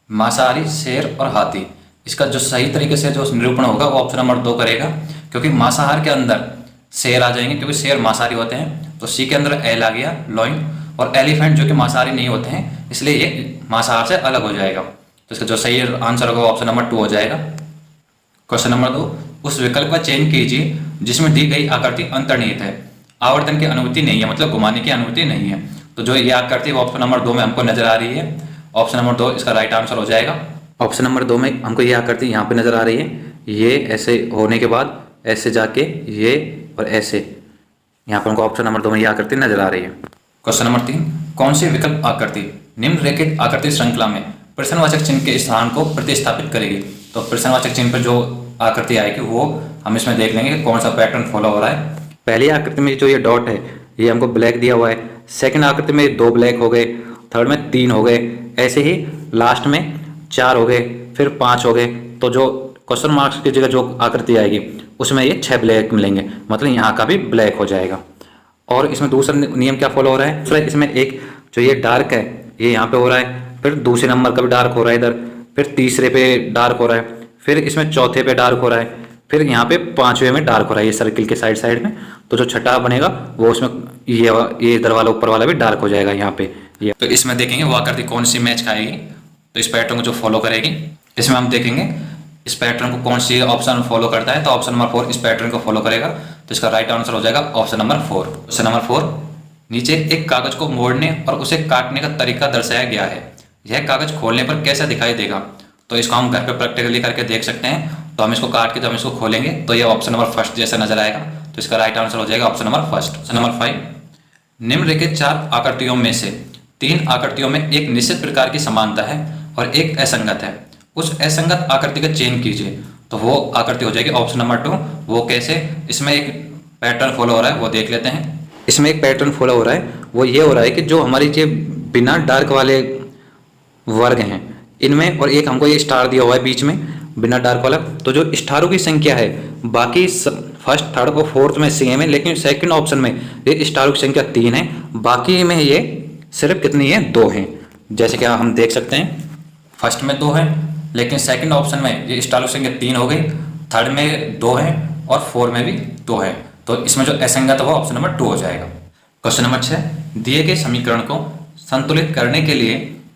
मांसाहारी, शेर और हाथी। इसका जो सही तरीके से जो निरूपण होगा वो ऑप्शन नंबर 2 करेगा क्योंकि मांसाहार के अंदर शेर आ जाएंगे क्योंकि शेर मांसाहारी होते हैं। तो सी के अंदर एल आ गया, लॉइन, और एलिफेंट जो कि मांसाहारी नहीं होते हैं इसलिए ये मांसाहार से अलग हो जाएगा। तो इसका जो सही आंसर होगा ऑप्शन नंबर 2 हो जाएगा। क्वेश्चन नंबर 2, उस विकल्प का चयन कीजिए जिसमें दी गई आकृति अंतर्निहित है, आवर्तन की अनुमति नहीं है, मतलब घुमाने की अनुमति नहीं है। तो जो ये आकृति वो ऑप्शन नंबर 2 में हमको नजर आ रही है। ऑप्शन नंबर 2 इसका राइट आंसर हो जाएगा। ऑप्शन नंबर 2 में हमको ये आकृति यहाँ पे नजर आ रही है, ये ऐसे होने के बाद ऐसे जाके ये और ऐसे, यहाँ पर हमको ऑप्शन नंबर 2 में ये आकृति नजर आ रही है। क्वेश्चन नंबर 3, कौन सी विकल्प आकृति निम्नलिखित आकृति श्रृंखला में प्रश्नवाचक चिन्ह के स्थान को प्रतिस्थापित करेगी? तो प्रश्नवाचक चिन्ह पर जो आकृति आएगी वो हम इसमें देख लेंगे कि कौन सा पैटर्न फॉलो हो रहा है। पहली आकृति में जो ये डॉट है ये हमको ब्लैक दिया हुआ है, सेकंड आकृति में 2 ब्लैक हो गए, थर्ड में 3 हो गए, ऐसे ही लास्ट में 4 हो गए, फिर 5 हो गए। तो जो क्वेश्चन मार्क्स की जगह जो आकृति आएगी उसमें ये 6 ब्लैक मिलेंगे, मतलब यहाँ का भी ब्लैक हो जाएगा। और इसमें दूसरा नियम क्या फॉलो हो रहा है, दूसरा इसमें एक जो ये डार्क है ये यहाँ पे हो रहा है, फिर दूसरे नंबर का भी डार्क हो रहा है इधर, फिर तीसरे पे डार्क हो रहा है, फिर इसमें चौथे पे डार्क हो रहा है, फिर यहाँ पे 5वें में डार्क हो रहा है ये सर्किल के साइड में। तो जो छठा बनेगा वो उसमें ये इधर वाला ऊपर वाला भी डार्क हो जाएगा यहाँ पे ये। तो इसमें देखेंगे वो आकृति कौन सी मैच खाएगी, तो इस पैटर्न को जो फॉलो करेगी। इसमें हम देखेंगे इस पैटर्न को कौन सी ऑप्शन फॉलो करता है, तो ऑप्शन नंबर 4 इस पैटर्न को फॉलो करेगा। तो इसका राइट आंसर हो जाएगा ऑप्शन नंबर 4। क्वेश्चन नंबर 4, नीचे एक कागज को मोड़ने और उसे काटने का तरीका दर्शाया गया है, यह कागज खोलने पर कैसा दिखाई देगा? तो इसको हम घर पे प्रैक्टिकली करके देख सकते हैं। तो हम इसको काट के जब हम इसको खोलेंगे तो ये ऑप्शन नंबर 1 जैसा नजर आएगा। तो इसका राइट आंसर हो जाएगा ऑप्शन नंबर 1। क्वेश्चन नंबर 5, निम्नलिखित 4 आकृतियों में से 3 आकृतियों में एक निश्चित प्रकार की समानता है और एक असंगत है, उस असंगत आकृति का चयन कीजिए। तो वो आकृति हो जाएगी ऑप्शन नंबर 2। वो कैसे? इसमें एक पैटर्न फॉलो हो रहा है, वो देख लेते हैं। इसमें एक पैटर्न फॉलो हो रहा है, वो ये हो रहा है कि जो हमारी ये बिना डार्क वाले वर्ग हैं इनमें, और एक हमको ये स्टार दिया हुआ है बीच में बिना डार्क वाला, तो जो स्टारों की संख्या है बाकी फर्स्ट, थर्ड और फोर्थ में सेम है, लेकिन सेकंड ऑप्शन में ये स्टारों की संख्या 3 है, बाकी में ये सिर्फ कितनी है? 2 है। जैसे कि हम देख सकते हैं फर्स्ट में 2 है, लेकिन सेकंड ऑप्शन में ये स्टारों की संख्या 3 हो गई, थर्ड में 2 है और 4 में भी 2 है। तो इसमें जो असंगत है वो ऑप्शन नंबर 2 हो जाएगा। क्वेश्चन नंबर 6, दिए गए समीकरण को संतुलित करने के लिए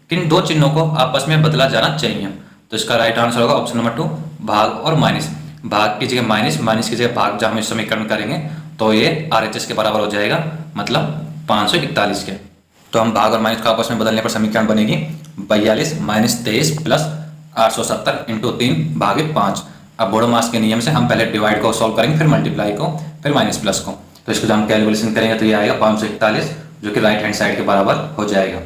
किन 2 चिन्हों को आपस में बदला जाना चाहिए? तो इसका राइट आंसर होगा ऑप्शन नंबर 2, भाग और माइनस। भाग की जगह माइनस, माइनस की जगह भाग, जब हम इस समीकरण करेंगे तो ये RHS के बराबर हो जाएगा, मतलब 541 के। तो हम भाग और माइनस को आपस में बदलने पर समीकरण बनेगी 42 - 23 + 870 × 3 / 5। अब बोडो मास के नियम से हम पहले डिवाइड को सॉल्व करेंगे, फिर मल्टीप्लाई को, फिर माइनस प्लस को। तो इसको जब हम कैलकुलेशन करेंगे तो ये आएगा 541, जो कि राइट हैंड साइड के बराबर हो जाएगा।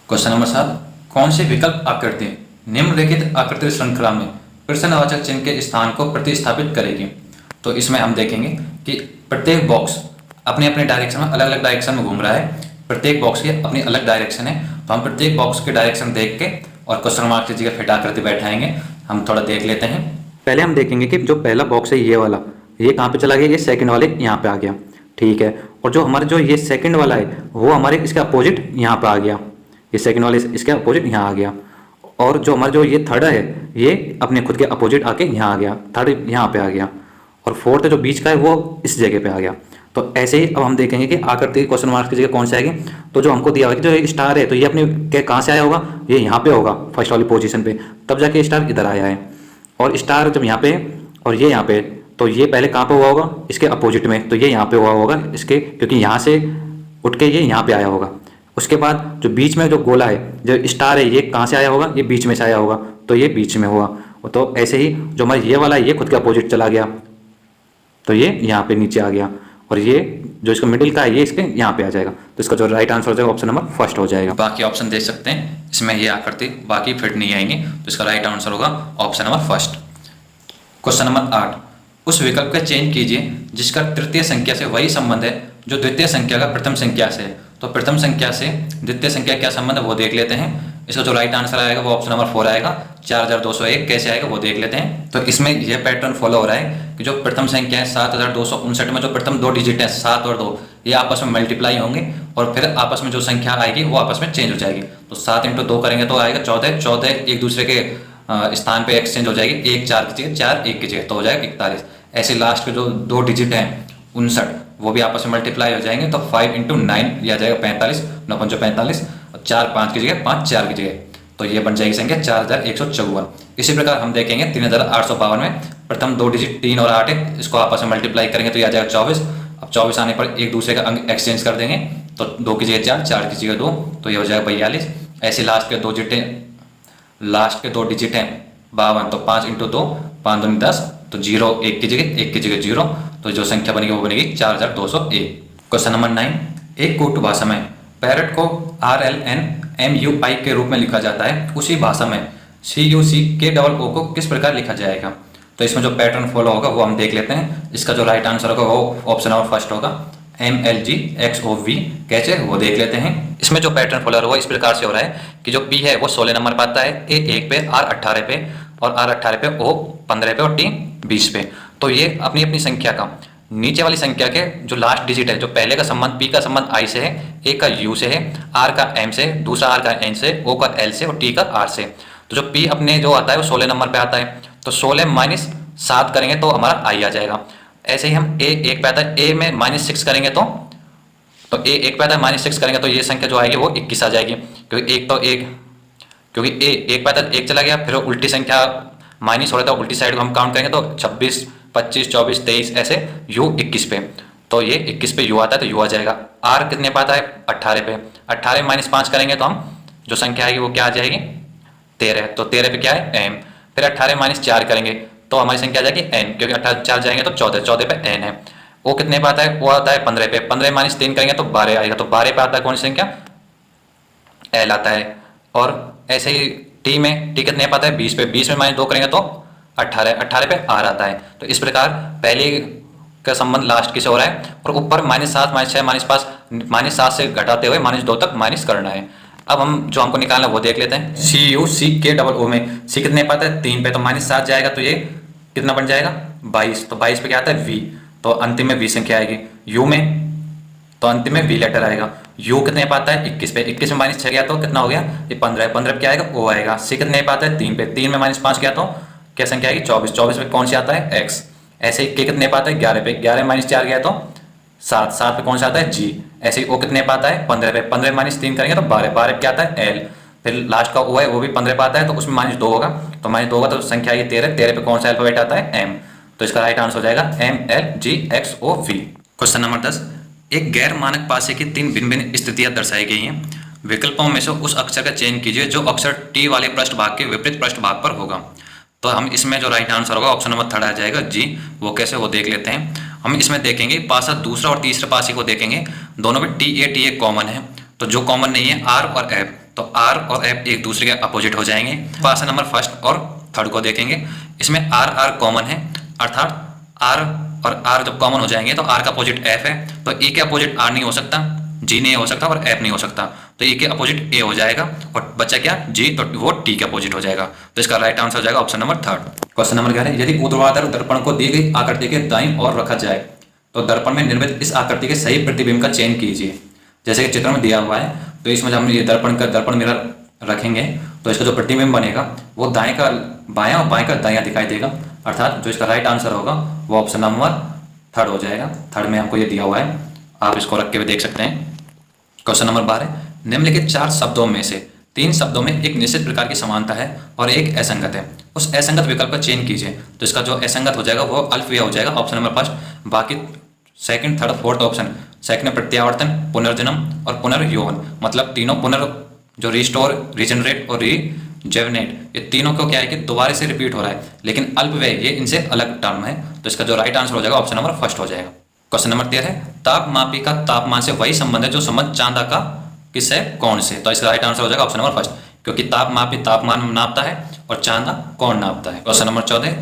क्वेश्चन नंबर 7, कौन सी विकल्प आकृति निम्नलिखित आकृति श्रृंखला में प्रश्नवाचक चिन्ह के स्थान को प्रतिस्थापित करेगी? तो इसमें हम देखेंगे कि प्रत्येक बॉक्स अपने अपने डायरेक्शन में, अलग अलग डायरेक्शन में घूम रहा है। प्रत्येक बॉक्स की अपनी अलग डायरेक्शन है, तो हम प्रत्येक बॉक्स के डायरेक्शन देख के और क्वेश्चन मार्क की जगह फिट आकृति बैठाएंगे। हम थोड़ा देख लेते हैं। पहले हम देखेंगे कि जो पहला बॉक्स है ये वाला, ये कहाँ पे चला गया? ये सेकंड वाले यहाँ पे आ गया, ठीक है। और जो हमारे जो ये सेकंड वाला है वो हमारे इसके अपोजिट यहाँ पे आ गया, ये सेकंड वाले इसके अपोजिट यहाँ आ गया। और जो हमारा जो ये थर्ड है ये अपने खुद के अपोजिट आके यहाँ आ गया, थर्ड यहाँ पे आ गया। और फोर्थ जो बीच का है वो इस जगह पे आ गया। तो ऐसे ही अब हम देखेंगे कि आकृति क्वेश्चन मार्क की जगह कौन सी आएगी। तो जो हमको दिया हुआ है कि जो स्टार है तो ये अपने कहाँ से आया होगा? ये यहाँ पे होगा फर्स्ट वाली पोजीशन पे, तब जाके स्टार इधर आया है। और स्टार जब यहाँ पे और ये यहाँ पे, तो ये पहले कहाँ पे हुआ होगा? इसके अपोजिट में, तो ये यहाँ पे हुआ होगा इसके, क्योंकि यहाँ से उठ के ये यहाँ पे आया होगा। उसके बाद जो बीच में जो गोला है, जो स्टार है, ये कहाँ से आया होगा? ये बीच में से आया होगा, तो ये बीच में हुआ। तो ऐसे ही जो हमारा ये वाला है ये खुद के अपोजिट चला गया, तो ये यहाँ पे नीचे आ गया। और ये जो इसका मिडिल का है ये इसके यहाँ पे आ जाएगा। तो इसका जो राइट आंसर हो जाएगा ऑप्शन नंबर 1 हो जाएगा। बाकी ऑप्शन देख सकते हैं, इसमें ये आकृति बाकी फिट नहीं आएंगे, तो इसका राइट आंसर होगा ऑप्शन नंबर 1। क्वेश्चन नंबर 8, उस विकल्प का चयन कीजिए जिसका तृतीय संख्या से वही संबंध है जो द्वितीय संख्या का प्रथम संख्या से है। तो प्रथम संख्या से द्वितीय संख्या क्या संबंध है वो देख लेते हैं। इसका जो राइट आंसर आएगा वो ऑप्शन नंबर 4 आएगा। 4201 कैसे आएगा वो देख लेते हैं। तो इसमें यह पैटर्न फॉलो हो रहा है कि जो प्रथम संख्या है 7259 में जो प्रथम 2 डिजिट है 7 और 2, ये आपस में मल्टीप्लाई होंगे और फिर आपस में जो संख्या आएगी वो आपस में चेंज हो जाएगी। तो 7 × 2 करेंगे तो आएगा 14, 14 एक दूसरे के स्थान पे एक्सचेंज हो जाएगी, 1 4 की जगह 4 1 की जगह, तो हो जाएगा 41। ऐसे लास्ट के जो 2 डिजिट हैं 59 वो भी आपस में मल्टीप्लाई हो जाएंगे, तो 5 × 9 यह आ जाएगा 45, 9 × 5 45, और 4 5 की जगह 5 4 की जगह, तो ये बन जाएगी संख्या 4154। इसी प्रकार हम देखेंगे 3852 में प्रथम दो डिजिट 3 और 8 है, इसको आपस में मल्टीप्लाई करेंगे तो ये आ जाएगा 24। अब 24 आने पर एक दूसरे का अंक एक्सचेंज कर देंगे, तो 2 की जगह 4, 4 की जगह 2, तो ये हो जाएगा 42। ऐसे लास्ट के दो डिजिट हैं 52, तो 5 × 2, 5 दूनी 10, तो 0 1 की जगह 0, तो जो संख्या बनेगी वो बनेगी 4201। क्वेश्चन नंबर 9, एक कूट भाषा में पैरट को RLNMUI के रूप में लिखा जाता है, उसी भाषा में CUCKOO को किस प्रकार लिखा जाएगा। तो इसमें जो पैटर्न फॉलो होगा वो हम देख लेते हैं। इसका जो राइट आंसर होगा वो ऑप्शन नंबर फर्स्ट होगा, MLGXOV। कैसे वो देख लेते हैं। इसमें जो पैटर्न फॉलो हुआ इस प्रकार से हो रहा है कि जो P है वो 16 नंबर पर आता है, A 1 पे, R 18 पे और R 18 पे, O 15 पे और T 20 पे। तो ये अपनी अपनी संख्या का नीचे वाली संख्या के जो लास्ट डिजिट है, जो पहले का संबंध P का संबंध I से है, A का U से है, R का M से, दूसरा R का N से, O का L से और T का R से। तो जो P अपने जो आता है वो 16 नंबर पे आता है, तो 16 - 7 करेंगे तो हमारा I आ जाएगा। ऐसे ही हम A 1 पे आता है, A में -6 करेंगे तो A 1 पे आता है -6 करेंगे तो ये संख्या जो आएगी वो 21 आ जाएगी, क्योंकि A 1 पे आता है 1 चला गया, फिर उल्टी संख्या माइनस हो रहा था, उल्टी साइड को हम काउंट करेंगे तो 26, 25, 24, 23 ऐसे U 21 पे, तो ये 21 पे U आता है, तो U आ जाएगा। R कितने पे आता है 18 पे, 18 - 5 करेंगे तो हम जो संख्या आएगी वो क्या आ जाएगी 13, तो 13 पे क्या है M। फिर 18 - 4 करेंगे तो हमारी संख्या आ जाएगी N, क्योंकि 18 4 जाएंगे तो 14, 14 पे N है। वो कितने पे आता है, वो आता है 15 पे, 15 - 3 करेंगे तो 12 आएगा, तो 12 पे आता है कौन सी संख्या L आता है। और ऐसे ही T कितने पे आता है 20 पे, 20 में -2 करेंगे तो 18, 18 पे R आता है। तो इस प्रकार पहले का संबंध लास्ट किसे हो रहा है, और ऊपर -7, -6, -5, -7 से घटाते हुए -2 तक माइनस करना है। अब हम जो हमको निकालना है वो देख लेते हैं। CUCKOO में C कितने पे आता है 3 पे, तो -7 जाएगा तो ये कितना बन जाएगा 22, तो 22 पे क्या आता है V, तो अंतिम में V संख्या आएगी। U में तो अंतिम में V लेटर आएगा। U कितने पे आता है 21 पे, 21 में -6 गया तो कितना हो गया ये 15, 15 पे क्या आएगा O आएगा। C कितने पे आता है 3 पे, 3 में -5 गया तो क्या संख्या आएगी 24, 24 में कौन सी आता है X। ऐसे ही K कितने पे आता है 11 पे, 11 में -4 गया तो 7, 7 पे कौन सा आता है G। ऐसे ही O कितने पे आता है 15 पे, 15 - 3 करेंगे तो 12, 12 पे क्या आता है L। फिर लास्ट का O है वो भी 15 पे आता है, तो उसमें -2 होगा, तो -2 होगा तो संख्या आएगी 13, 13 पे कौन सा अल्फाबेट आता है M। तो इसका राइट आंसर हो जाएगा MLGXOV। क्वेश्चन नंबर 10, एक गैर मानक पासे की 3 भिन्न भिन्न स्थितियां दर्शाई गई हैं। विकल्पों में से उस अक्षर का चयन कीजिए जो अक्षर T वाले पृष्ठ भाग के विपरीत पृष्ठ भाग पर होगा। तो हम इसमें जो राइट आंसर होगा ऑप्शन नंबर 3 आ जाएगा G। वो कैसे वो देख लेते हैं। हम इसमें देखेंगे पासा दूसरा और तीसरा पासे को देखेंगे, दोनों में TA कॉमन है, तो जो कॉमन नहीं है R और F, तो R और F एक दूसरे के अपोजिट हो जाएंगे। पासा नंबर फर्स्ट और थर्ड को देखेंगे, इसमें R कॉमन है, अर्थात R और R जब कॉमन हो जाएंगे तो R का अपोजिट F है, तो E के अपोजिट R नहीं हो सकता, G नहीं हो सकता और F नहीं हो सकता, तो E के अपोजिट A हो जाएगा और बचा क्या G, तो वो T के अपोजिट हो जाएगा। तो इसका राइट आंसर हो जाएगा ऑप्शन नंबर 3। क्वेश्चन नंबर 11, यदि ऊर्ध्वाधर दर्पण को दी गई आकृति के दाईं ओर रखा जाए तो दर्पण में निर्मित इस आकृति के सही प्रतिबिंब का चयन कीजिए। जैसे कि चित्र में दिया हुआ है, तो इसमें जब हम ये दर्पण मिरर रखेंगे तो इसका जो प्रतिबिंब बनेगा वो दाएं का बायां और बाएं का दायां दिखाई देगा, अर्थात जो इसका राइट आंसर होगा वो ऑप्शन नंबर 3 हो जाएगा। 3 में हमको ये दिया हुआ है, आप इसको रख के भी देख सकते हैं। क्वेश्चन नंबर 12, निम्नलिखित 4 शब्दों में से 3 शब्दों में एक निश्चित प्रकार की समानता है और एक असंगत है, उस असंगत विकल्प का चयन कीजिए। तो इसका जो असंगत हो जाएगा वो अल्पविराम हो जाएगा, ऑप्शन नंबर 1। बाकी second, third, fourth option, second में प्रत्यावर्तन, पुनर्जन्म और पुनर्यौवन, मतलब तीनों जो रिस्टोर, रिजनरेट और रिजेवनेट, ये तीनों को क्या है कि दोबारा से रिपीट हो रहा है, लेकिन अल्पव्यय ये इनसे अलग टर्म है, तो इसका जो राइट आंसर हो जाएगा ऑप्शन नंबर 1 हो जाएगा। क्वेश्चन नंबर 13, तापमापी का तापमान से वही संबंध है जो संबंध चांदा का किससे कौन से। तो इसका राइट आंसर हो जाएगा ऑप्शन नंबर 1, क्योंकि तापमापी तापमान नापता है और चांदा कौन नापता है। क्वेश्चन नंबर 14,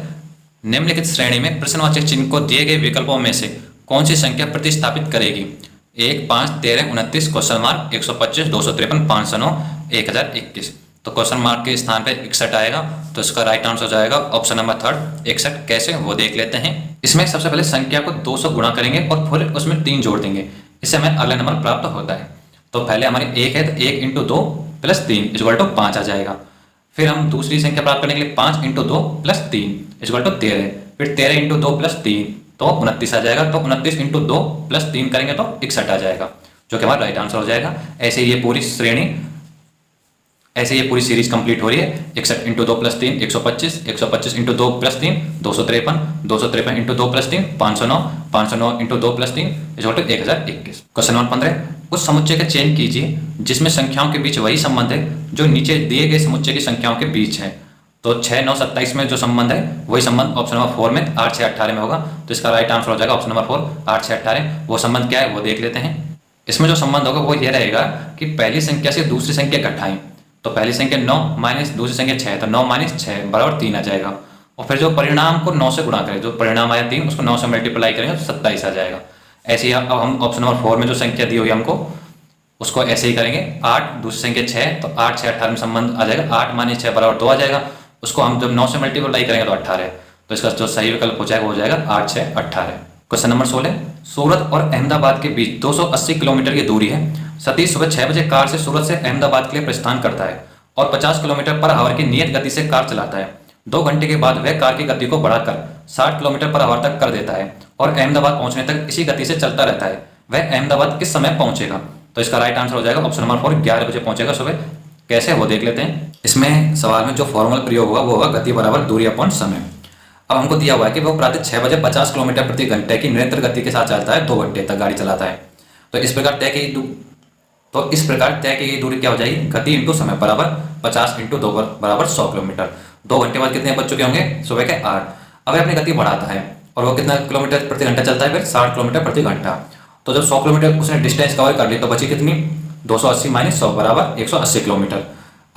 निम्नलिखित श्रेणी में प्रश्नवाचक चिन्ह को दिए गए विकल्पों में से कौन सी संख्या प्रतिस्थापित करेगी। 1, 5, 13, 29, क्वेश्चन मार्क 125, 253, 509, 1021। तो क्वेश्चन मार्क के स्थान पे 61 आएगा, तो इसका राइट आंसर हो जाएगा ऑप्शन नंबर 3 61। कैसे वो देख लेते हैं। इसमें सबसे पहले संख्या को 200 गुणा करेंगे और फिर उसमें 3 जोड़ देंगे, इससे हमें अगला नंबर प्राप्त होता है। तो पहले हमारी 1 है तो 1 × 2 + 3 = 5 आ जाएगा। फिर हम दूसरी संख्या प्राप्त करने के लिए 5 × 2 + 3 = 13। फिर 13 × 2 + 3 तो 29 आ जाएगा। तो 29 × 2 + 3 करेंगे तो 61 आ जाएगा, जो कि हमारा राइट आंसर हो जाएगा। ऐसे ये पूरी श्रेणी ऐसे ये पूरी सीरीज कंप्लीट हो रही है। 61 into 2 plus 3 125, 125 into 2 plus 3 253, 253 into 2 plus 3 509, 509 into 2 plus 3 1021। Question number 15, उस समुच्चय का चयन कीजिए जिसमें संख्याओं के बीच वही संबंध है जो नीचे दिए गए समुच्चय की संख्याओं के बीच है। तो 6, 9, 27 में जो संबंध है वही संबंध ऑप्शन नंबर 4 में 8, 6, 18 में होगा। तो इसका राइट आंसर हो जाएगा ऑप्शन नंबर 4, 8, 6, 18। वो संबंध क्या है वो देख लेते हैं। इसमें जो संबंध होगा वो ये रहेगा कि पहली संख्या से दूसरी संख्या घटाएं। तो पहली संख्या 9 माइनस दूसरी संख्या 6, तो 9 माइनस 6 बराबर 3 आ जाएगा। और फिर जो परिणाम को 9 से गुणा करें, जो परिणाम आया 3 उसको 9 से मल्टीप्लाई करेंगे तो 27 आ जाएगा। ऐसे ही अब हम ऑप्शन नंबर 4 में जो संख्या दी हुई हमको उसको ऐसे ही करेंगे। 8 दूसरी संख्या 6, तो 8, 6, 18 में संबंध आ जाएगा। 8 माइनस 6 बराबर 2 आ जाएगा। उसको हम जब 9 से मल्टीप्लाई करेंगे तो 18। तो इसका जो सही विकल्प हो जाएगा वो हो जाएगा 8, 6, 18। क्वेश्चन नंबर 16, सूरत और अहमदाबाद के बीच 280 किलोमीटर की दूरी है। सतीश सुबह 6 बजे कार से सूरत से अहमदाबाद के लिए प्रस्थान करता है और 50 किलोमीटर पर आवर की नियत गति से कार चलाता है। 2 घंटे के बाद वह कार की गति को बढ़ाकर 60 किलोमीटर पर आवर तक कर देता है और अहमदाबाद पहुंचने तक इसी गति से चलता रहता है। वह अहमदाबाद किस समय पहुंचेगा? तो इसका राइट आंसर हो जाएगा ऑप्शन नंबर 4, 11 बजे पहुंचेगा सुबह। कैसे वो देख लेते हैं। इसमें सवाल में जो फॉर्मूला प्रयोग होगा वो होगा गति बराबर दूरी अपॉन समय। अब हमको दिया हुआ है कि वो प्रातः 6 बजे 50 किलोमीटर प्रति घंटे की निरंतर गति के साथ चलता है, 2 घंटे तक गाड़ी चलाता है। तो इस प्रकार तय की गई दूरी क्या हो जाएगी? गति इंटू समय बराबर 50 इंटू 2 बराबर 100 किलोमीटर। 2 घंटे बाद कितने बज चुके होंगे? सुबह के 8। अब अपनी गति बढ़ाता है और वो कितना किलोमीटर प्रति घंटा चलता है? फिर 60 किलोमीटर प्रति घंटा। तो जब 100 किलोमीटर उसने डिस्टेंस कवर कर ली तो बची कितनी? 280 माइनस 100 बराबर 180 किलोमीटर।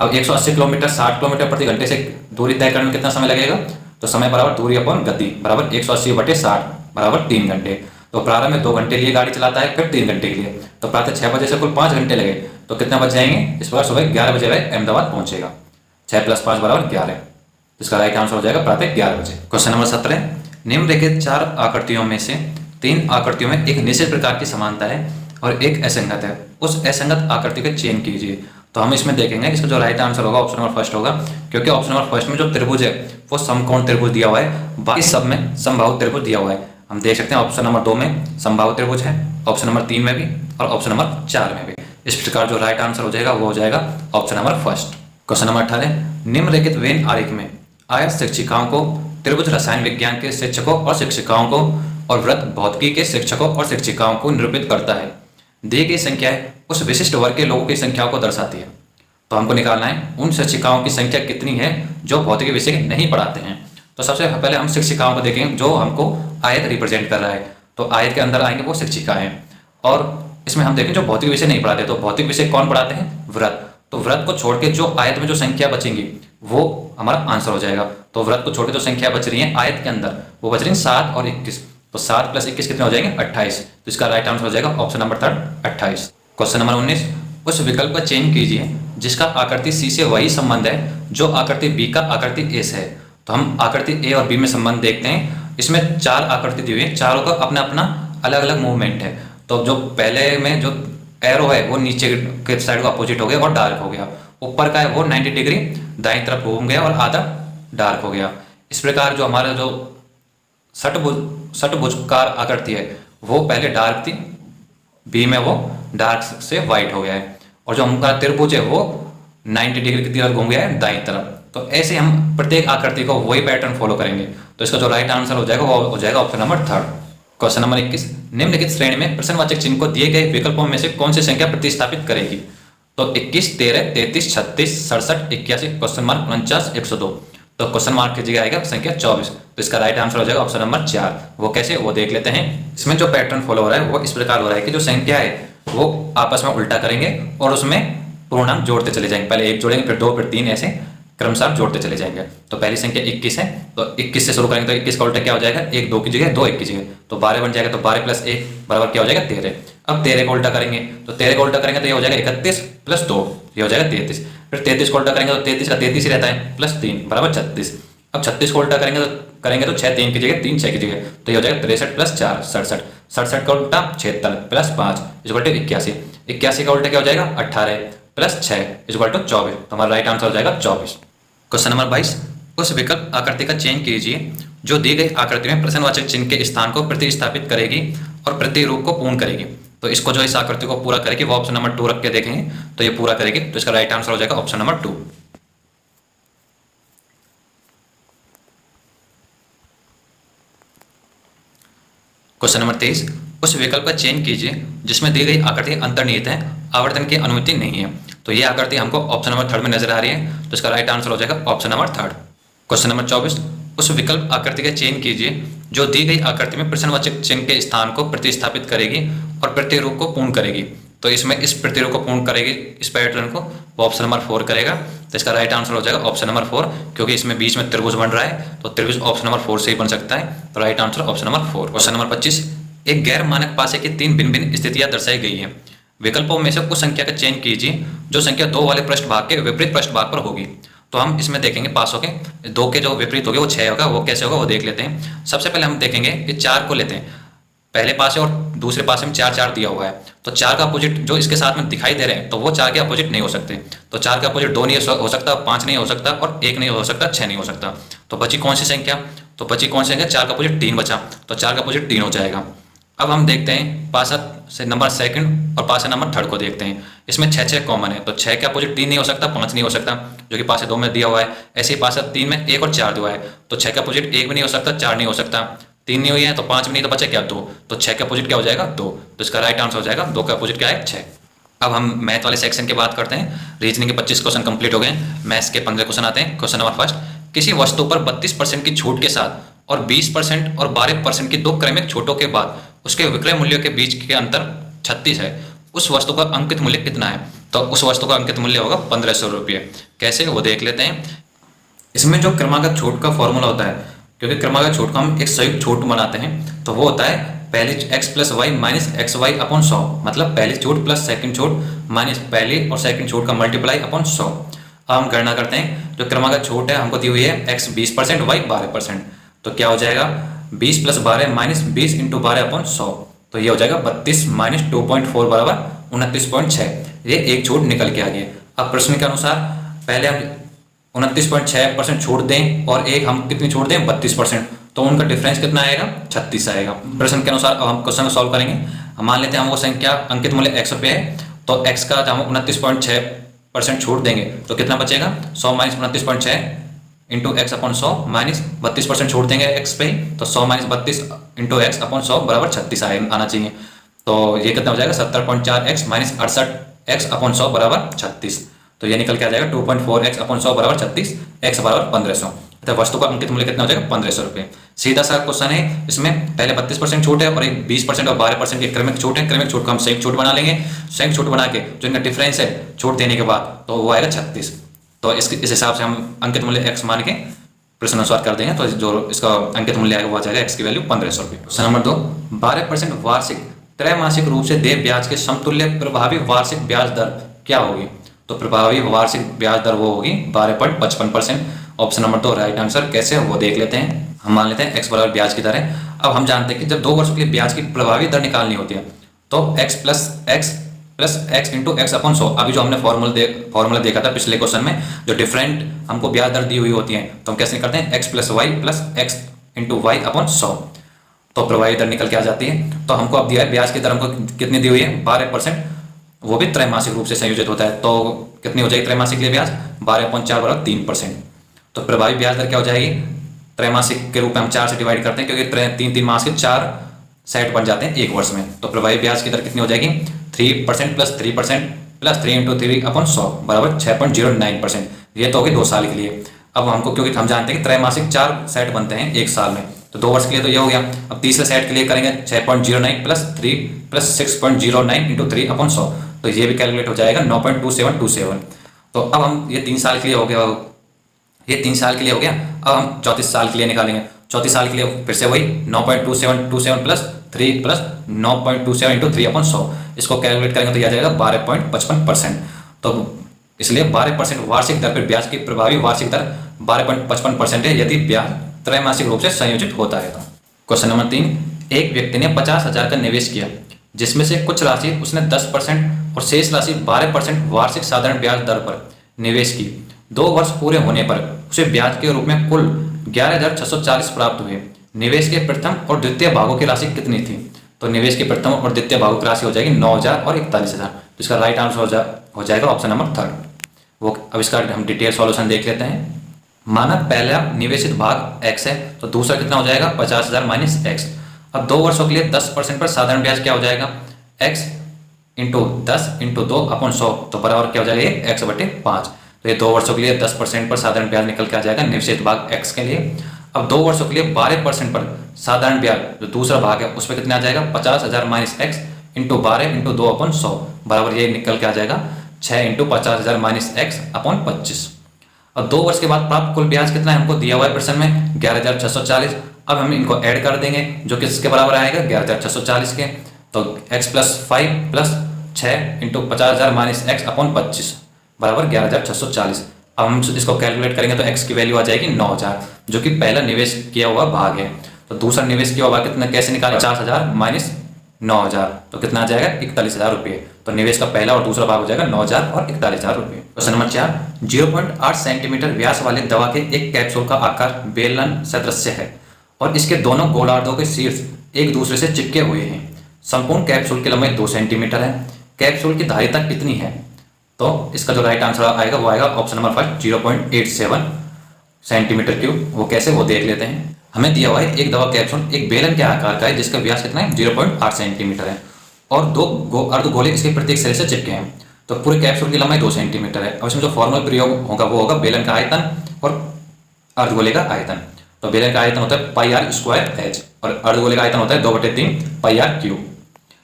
अब 180 किलोमीटर 60 किलोमीटर प्रति घंटे से दूरी तय करने में कितना समय लगेगा? तो समय बराबर दूरी अपॉन गति बराबर 180/60 बराबर 3 घंटे। तो प्रारंभ में 2 घंटे लिए गाड़ी चलाता है, फिर 3 घंटे के लिए। तो प्रातः 6 बजे से कुल 5 घंटे लगे, तो कितना बच जाएंगे? इस प्रकार सुबह 11 बजे वह अहमदाबाद पहुंचेगा। 6 + 5 बराबर 11। इसका राइट आंसर हो जाएगा प्रातः 11 बजे। क्वेश्चन नंबर 17, निम्नलिखित 4 आकृतियों में से 3 आकृतियों में एक निश्चित प्रकार की समानता है और एक असंगत है। उस असंगत आकृति का चयन कीजिए। तो हम इसमें देखेंगे इसका जो राइट आंसर होगा ऑप्शन नंबर फर्स्ट होगा, क्योंकि ऑप्शन नंबर फर्स्ट में जो त्रिभुज है वो समकोण त्रिभुज दिया हुआ है, बाकी सब में समबाहु त्रिभुज दिया हुआ है। हम देख सकते हैं ऑप्शन नंबर 2 में समबाहु त्रिभुज है, ऑप्शन नंबर 3 में भी और ऑप्शन नंबर 4 में भी। इस प्रकार जो राइट आंसर हो जाएगा वो हो जाएगा option number first. Question number 18, निम्नलिखित वेन आरेख में आयत शिक्षिकाओं को, त्रिभुज रसायन विज्ञान के शिक्षकों और शिक्षिकाओं को और वृत्त भौतिकी के शिक्षकों और शिक्षिकाओं को निरूपित करता है। दी गई संख्याएं उस विशिष्ट वर्ग के लोगों की संख्याओं को दर्शाती है। तो हमको निकालना है उन शिक्षिकाओं की संख्या कितनी है जो भौतिक विषय नहीं पढ़ाते हैं। तो सबसे पहले हम शिक्षिकाओं को देखेंगे जो हमको आयत रिप्रेजेंट कर रहा है। तो आयत के अंदर आएंगे वो शिक्षिकाएं, और इसमें हम देखें जो भौतिक विषय नहीं पढ़ाते। तो भौतिक विषय कौन पढ़ाते हैं? व्रत। तो व्रत को छोड़ के जो आयत में जो संख्या बचेंगी वो हमारा आंसर हो जाएगा। तो व्रत को छोड़ के जो संख्या बच रही है आयत के अंदर वो बच रही है 7 और 21। तो 7 + 21 कितने हो जाएंगे? 28। तो इसका राइट आंसर हो जाएगा ऑप्शन नंबर 3 28। क्वेश्चन नंबर 19, उस विकल्प का चयन कीजिए जिसका आकृति सी से वही संबंध है जो आकृति बी का आकृति ए से है। तो हम आकृति ए और बी में संबंध देखते हैं। इसमें 4 आकृति दी हुई है, चारों का अपना अपना अलग अलग मूवमेंट है। तो जो पहले में जो एरो है वो नीचे के साइड को अपोजिट हो गया और डार्क हो गया। ऊपर का है वो 90 डिग्री दाईं तरफ घूम गया और आधा डार्क हो गया। इस प्रकार जो हमारा जो षटभुजकार आकृति है वो पहले डार्क थी, बी में वो डार्क से व्हाइट हो गया है, और जो हमारा त्रिभुज है वो 90 डिग्री की तरफ घूम गया है दाईं तरफ। तो ऐसे हम प्रत्येक आकृति को वही पैटर्न फॉलो करेंगे। तो इसका जो राइट आंसर हो जाएगा वो हो जाएगा ऑप्शन नंबर 3। क्वेश्चन नंबर 21, निम्नलिखित श्रेणी में प्रश्नवाचक चिन्ह को दिए गए विकल्पों में से कौन सी संख्या प्रतिस्थापित करेगी? तो 21, 13, 33, 36, 67, 81, क्वेश्चन मार्क 49, 102। तो क्वेश्चन मार्क की जगह आएगा संख्या 24। तो इसका राइट आंसर हो जाएगा ऑप्शन नंबर 4। वो कैसे वो देख लेते हैं। इसमें जो पैटर्न फॉलो हो रहा है वो इस प्रकार हो रहा है कि जो संख्या है वो आपस में उल्टा करेंगे और उसमें पूर्णांक जोड़ते चले जाएंगे। पहले 1 जोड़ेंगे, फिर 2, फिर 3, ऐसे क्रमशः जोड़ते चले जाएंगे। तो पहली संख्या 21 है, तो 21 से शुरू करेंगे तो 21 का उल्टा क्या हो जाएगा? 1 2 की जगह 2 1 की जगह, तो 12 बन जाएगा। तो 12 + 1 बराबर क्या हो जाएगा? 13। अब 13 को उल्टा करेंगे, तो 13 को उल्टा करेंगे तो ये हो जाएगा 31 + 2, ये हो जाएगा 33। फिर 33 को उल्टा करेंगे तो 33 का 33 ही रहता है, +3 बराबर 36। अब 36 को उल्टा करेंगे तो 6 3 की जगह 3 6 की जगह, तो ये हो जाएगा 63 + 4 67। 67 का उल्टा 76 + 5 = 81। 81 का उल्टा क्या हो जाएगा? 18 + 6 = 24। तो हमारा राइट आंसर हो जाएगा 24। क्वेश्चन नंबर 22, उस विकल्प आकृति का चयन कीजिए जो दी गई आकृति में प्रश्नवाचक चिन्ह के स्थान को प्रतिस्थापित करेगी और प्रतिरूप को पूर्ण करेगी। तो इसको जो इस आकृति को पूरा करेगी वो ऑप्शन नंबर 2 रख के देखेंगे तो ये पूरा करेगी, तो इसका राइट आंसर हो जाएगा ऑप्शन नंबर 2। क्वेश्चन नंबर 23, उस विकल्प का चयन कीजिए जिसमें दी गई आकृति अंतर्निहित है, आवर्तन की अनुमति नहीं है। तो ये आकृति हमको ऑप्शन नंबर 3 में नजर आ रही है, तो इसका राइट आंसर हो जाएगा ऑप्शन नंबर 3। क्वेश्चन नंबर 24, उस विकल्प आकृति का चयन कीजिए जो दी गई आकृति में प्रश्नवाचक चिन्ह के स्थान को प्रतिस्थापित करेगी और प्रतिरूप को पूर्ण करेगी। तो इसमें इस प्रतिरूप को पूर्ण करेगी, इस पैटर्न को, वो ऑप्शन नंबर 4 करेगा। तो इसका राइट आंसर हो जाएगा ऑप्शन नंबर 4, क्योंकि इसमें बीच में त्रिभुज बन रहा है, तो त्रिभुज ऑप्शन नंबर 4 से ही बन सकता है। तो right answer option number 4। Question number 25, एक गैर मानक पासे की 3 भिन्न भिन्न स्थितियां दर्शाई गई हैं। विकल्पों में से उस संख्या का चयन कीजिए जो संख्या 2 वाले पृष्ठभाग के विपरीत पृष्ठभाग पर होगी। तो हम इसमें देखेंगे पासों के 2 के जो विपरीत होगा वो 6 होगा, वो कैसे होगा वो देख लेते हैं। सबसे पहले हम देखेंगे कि 4 को लेते हैं, पहले पासे और दूसरे पासे में 4 4 दिया हुआ है, तो 4 का अपोजिट जो इसके साथ में दिखाई दे रहे हैं तो वो 4 के अपोजिट नहीं हो सकते। तो 4 का अपोजिट 2 नहीं हो सकता, 5 नहीं हो सकता और 1 नहीं हो सकता, 6 नहीं हो सकता। तो बची कौन सी संख्या? तो बची कौन सी संख्या? 4 का अपोजिट 3 बचा, तो 4 का अपोजिट 3 हो जाएगा। अब हम देखते हैं पासा से नंबर 2 और पासा नंबर 3 को देखते हैं। इसमें 6 6 कॉमन है, तो 6 का अपोजिट 3 नहीं हो सकता, 5 नहीं हो सकता, जो कि पासे 2 में दिया हुआ है। ऐसे ही पासा 3 में 1 और 4 दिया है, तो 6 का अपोजिट 1 भी नहीं हो सकता, 4 नहीं हो सकता, 3 नहीं हुई है तो 5 भी नहीं, तो बचा क्या? 2। तो 6 का अपोजिट क्या हो जाएगा? 2। तो इसका राइट आंसर हो जाएगा 2 का अपोजिट क्या है? 6। अब हम मैथ वाले सेक्शन की बात करते हैं। रीजनिंग के 25 क्वेश्चन कंप्लीट हो गए, मैथ्स के 15 क्वेश्चन आते हैं। क्वेश्चन नंबर 1, किसी वस्तु पर 32% की छूट के साथ और 20% और 12% की 2 क्रमिक छूटों के बाद उसके विक्रय मूल्यों के बीच के अंतर 36 है, उस वस्तु का अंकित मूल्य कितना है? तो उस वस्तु का अंकित मूल्य होगा 1500 रुपये। कैसे वो देख लेते हैं। इसमें जो क्रमागत छूट का फॉर्मूला होता है, क्योंकि क्रमागत छूट को हम एक संयुक्त छूट बनाते हैं, तो वो होता है पहली x plus y minus x y upon 100, मतलब पहली छूट प्लस सेकंड छूट माइनस पहली और सेकंड छूट का मल्टीप्लाई अपॉन 100। अब हम गणना करते हैं। जो क्रमागत छूट है हमको दी हुई है x 20%, वाई 12%, तो क्या हो जाएगा 20 प्लस 12 माइनस 20 इंटू 12 अपॉन 100, तो ये हो जाएगा 32 माइनस 2.4 बराबर 29.6। ये एक छूट निकल के आ गई। अब प्रश्न के अनुसार पहले हम 29.6% छूट दें और एक हम कितनी छूट दें? 32%, तो उनका डिफरेंस कितना आएगा? 36 आएगा। प्रश्न के अनुसार अब हम क्वेश्चन को सॉल्व करेंगे। हम मान लेते हैं हम वो संख्या अंकित मूल्य x रुपये है, तो x का हम 29.6% छूट देंगे तो कितना बचेगा? 100 minus 29.6 into x upon 100 minus 32% छोड़ देंगे एक्स पे, तो 100 माइनस 32 इंटू एक्स अपॉन 100 बराबर 36 आना चाहिए। तो ये कितना हो जाएगा? 70.4 एक्स माइनस 68 एक्स अपॉन 100 बराबर 36, तो ये निकल के आ जाएगा 2.4 एक्स अपॉन 100 बराबर 36, एक्स बराबर 1500। तो वस्तु का अंकित मूल्य कितना हो जाएगा? 1500 रुपये। सीधा सा क्वेश्चन है, इसमें पहले 32% छूट है और एक 20% और 12% की क्रमिक छूट है। क्रमिक छूट को हम संयुक्त छूट बना लेंगे, संयुक्त छूट बना के जो इनका डिफरेंस है छूट देने के बाद, तो वो आएगा 36। तो इस हिसाब से हम अंकित मूल्य x मान के प्रश्न अनुसार कर देंगे, तो जो इसका अंकित मूल्य आएगा वो आ जाएगा x की वैल्यू 1500 रुपये। क्वेश्चन नंबर 2, 12% वार्षिक त्रैमासिक रूप से देय ब्याज के समतुल्य प्रभावी वार्षिक ब्याज दर क्या होगी? तो प्रभावी वार्षिक ब्याज दर वो होगी 12.55%। Option number 2 right answer. कैसे वो देख लेते हैं। हम मान लेते हैं x बराबर ब्याज की दर है। अब हम जानते हैं कि जब 2 वर्षों के लिए ब्याज की प्रभावी दर निकालनी होती है तो x plus x into x upon 100, अभी जो हमने फॉर्मूला देखा था पिछले क्वेश्चन में, जो डिफरेंट हमको ब्याज दर दी हुई होती है, तो हम कैसे करते हैं x plus y plus x into y upon 100, तो प्रभावी दर निकल के आ जाती है। तो हमको अब दिया है ब्याज की दर हमको कितनी दी हुई है? 12%, वो भी त्रैमासिक रूप से संयोजित होता है। तो कितनी हो जाएगी त्रैमासिक के लिए ब्याज? 12.4 बराबर 3%। तो प्रभावी ब्याज दर क्या हो जाएगी? त्रैमासिक के रूप में हम 4 से डिवाइड करते हैं, क्योंकि 3 मास के 4 सेट बन जाते हैं एक वर्ष में। तो प्रभावी ब्याज की दर कितनी हो जाएगी? 3% प्लस 3% प्लस 3 इंटू 3 अपॉन 100 बराबर 6.09%। ये तो होगी 2 साल के लिए। अब हमको, क्योंकि हम जानते हैं कि त्रैमासिक 4 सेट बनते हैं एक साल में, तो 2 वर्ष के लिए तो ये हो गया। अब तीसरे सेट के लिए करेंगे 6.09 प्लस 3 प्लस 6.09 इंटू 3 अपॉन 100, तो ये भी कैलकुलेट हो जाएगा 9.2727। तो अब हम ये 3 साल के लिए हो गया, ये 3 साल के लिए हो गया। अब हम 34 साल के लिए निकालेंगे। 34 साल के लिए फिर से वही 9.2727 प्लस 3 प्लस 9.27 इंटू 3 अपॉन 100, इसको कैलकुलेट करेंगे तो यह आ जाएगा 12.55%। तो इसलिए 12% वार्षिक दर पर ब्याज की प्रभावी वार्षिक दर 12.55% है यदि ब्याज त्रैमासिक रूप से संयोजित होता है। तो क्वेश्चन नंबर 3, एक व्यक्ति ने 50,000 का निवेश किया, जिसमें से कुछ राशि उसने 10% और शेष राशि 12% वार्षिक साधारण ब्याज दर पर निवेश की। 2 वर्ष पूरे होने पर उसे ब्याज के रूप में कुल 11,640 प्राप्त हुए। निवेश के प्रथम और द्वितीय भागों की राशि कितनी थी? तो निवेश की प्रथम और द्वितीय भागों की राशि हो जाएगी 9,000 और 41,000। तो इसका राइट आंसर हो जाएगा ऑप्शन नंबर 3। वो अब इसका हम डिटेल सॉल्यूशन देख लेते हैं। माना पहला निवेशित भाग x है, तो दूसरा कितना हो जाएगा 50,000 माइनस x। अब 2 वर्षों के लिए 10% पर साधारण ब्याज क्या हो जाएगा x इंटू 10 इंटू 2/100, तो बराबर क्या हो जाएगा ये x/5। तो ये 2 वर्षों के लिए 10% पर साधारण ब्याज निकल के आ जाएगा निवेशित भाग x के लिए। अब 2 वर्षों के लिए 12% पर साधारण ब्याज जो दूसरा भाग है उस पर कितना आ जाएगा 50,000 माइनस x इंटू 12 इंटू 2/100, बराबर ये निकल के आ जाएगा 6 इंटू 50,000 माइनस x/25। और 2 वर्ष के बाद प्राप्त कुल ब्याज कितना है हमको दिया हुआ है प्रश्न में 11,640। अब हम इनको ऐड कर देंगे जो किसके बराबर आएगा 11,640 के। तो x + 5 + 6 इंटू 50,000 माइनस x/25 बराबर 11,640। अब हम इसको कैलकुलेट करेंगे तो x की वैल्यू आ जाएगी 9,000, जो कि पहला निवेश किया हुआ भाग है। तो दूसरा निवेश किया हुआ कितना कैसे निकालें 50,000 माइनस 9,000, तो कितना आ जाएगा 41,000 रुपये। तो निवेश का पहला और दूसरा भाग हो जाएगा 9,000 और 41,000 रुपये। क्वेश्चन नंबर 4, 0.8 सेंटीमीटर व्यास वाले दवा के एक कैप्सूल का आकार बेलन सदृश है और इसके दोनों गोलार्धों के शीर्ष एक दूसरे से चिपके हुए हैं। संपूर्ण कैप्सूल की लंबाई 2 सेंटीमीटर है। कैप्सूल की धारिता कितनी है? तो इसका जो राइट आंसर आएगा वो आएगा ऑप्शन नंबर 5 0.87 सेंटीमीटर क्यूब। वो कैसे वो देख लेते हैं। हमें दिया हुआ है एक दवा कैप्सूल एक बेलन के आकार का है जिसका व्यास कितना है 0.8 सेंटीमीटर है और 2 अर्धगोले इसके प्रत्येक सिरे से चिपके हैं। तो पूरे कैप्सूल की लंबाई 2 सेंटीमीटर है। अब इसमें जो फॉर्मूला प्रयोग होगा वो होगा बेलन का आयतन और अर्धगोले का आयतन। तो बेलन का आयतन होता है πr² और अर्धगोले का आयतन होता है 2/3 πr³।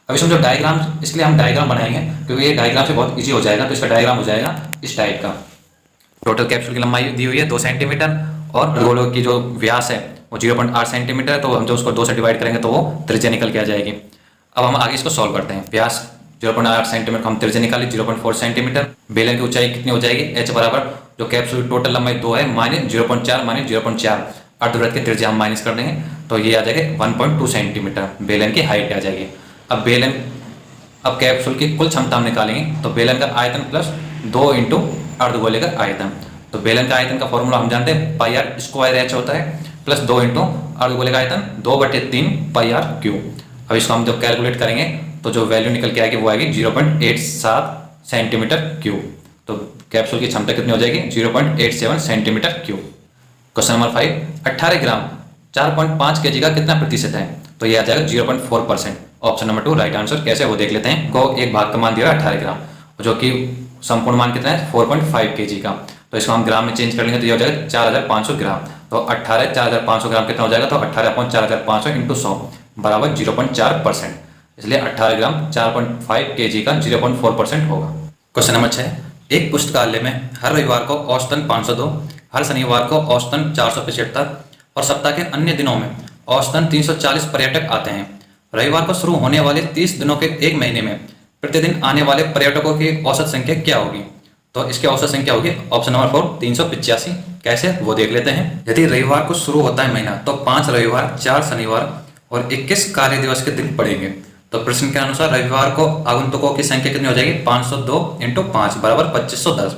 अब इसमें जो डायग्राम, इसके लिए हम डायग्राम बनाएंगे क्योंकि ये डायग्राम से बहुत इजी हो जाएगा। तो इसका डायग्राम हो जाएगा इस टाइप का। टोटल कैप्सूल की लंबाई दी हुई है 2 सेंटीमीटर और अर्धगोलों की जो व्यास है वो 0.8 सेंटीमीटर है। तो हम जो उसको 2 से डिवाइड करेंगे तो वो त्रिज्या निकल के आ जाएगी। अब हम आगे इसको सॉल्व करते हैं। व्यास 0.8 सेंटीमीटर हम त्रिज्या निकाली 0.4 सेंटीमीटर। बेलन की ऊंचाई कितनी हो जाएगी h बराबर जो कैप्सूल की टोटल लंबाई 2 है माइनस 0.4 माइनस 0.4 अर्धवृत्त की त्रिज्या हम माइनस कर देंगे तो ये आ जाएगा 1.2 सेंटीमीटर बेलन की हाइट आ जाएगी। अब कैप्सूल की कुल क्षमता हम निकालेंगे तो बेलन का आयतन प्लस 2 इंटू अर्धगोले का आयतन। तो बेलन का आयतन का फॉर्मूला हम जानते हैं πr² होता है प्लस 2 इंटू अर्धगोले का आयतन 2/3 πr³। अब इसको हम जब कैलकुलेट करेंगे तो जो वैल्यू निकल के आएगी वो आएगी 0.87 सेंटीमीटर क्यूब। तो कैप्सूल की क्षमता कितनी हो जाएगी 0.87 सेंटीमीटर क्यूब। क्वेश्चन नंबर 5, 18 ग्राम 4.5 kg का कितना प्रतिशत है? तो ये आ जाएगा 0.4%। Option number 2 right answer. कैसे वो देख लेते हैं। को एक भाग का मान दिया 18 ग्राम जो कि संपूर्ण मान कितना है 4.5 kg का। तो इसको हम ग्राम में चेंज कर लेंगे तो ये हो जाएगा 4,500 ग्राम। तो 18 4,500 ग्राम कितना हो जाएगा तो 18/4,500 इंटू 100 बराबर 0.4%। इसलिए 18 ग्राम 4.5 kg का 0.4% होगा। क्वेश्चन नंबर 6, एक पुस्तकालय में हर रविवार को औसतन 502, हर शनिवार को औसतन 475 और सप्ताह के अन्य दिनों में औसतन 340 पर्यटक आते हैं। रविवार को शुरू होने वाले 30 दिनों के एक महीने में प्रतिदिन आने वाले पर्यटकों की औसत संख्या क्या होगी? तो इसकी औसत संख्या होगी ऑप्शन नंबर 4 385। कैसे वो देख लेते हैं। यदि रविवार को शुरू होता है महीना तो 5 रविवार 4 शनिवार और 21 कार्य दिवस के दिन पड़ेंगे। तो प्रश्न के अनुसार रविवार को आगंतुकों की संख्या कितनी हो जाएगी 502 इंटू 5 बराबर 2510।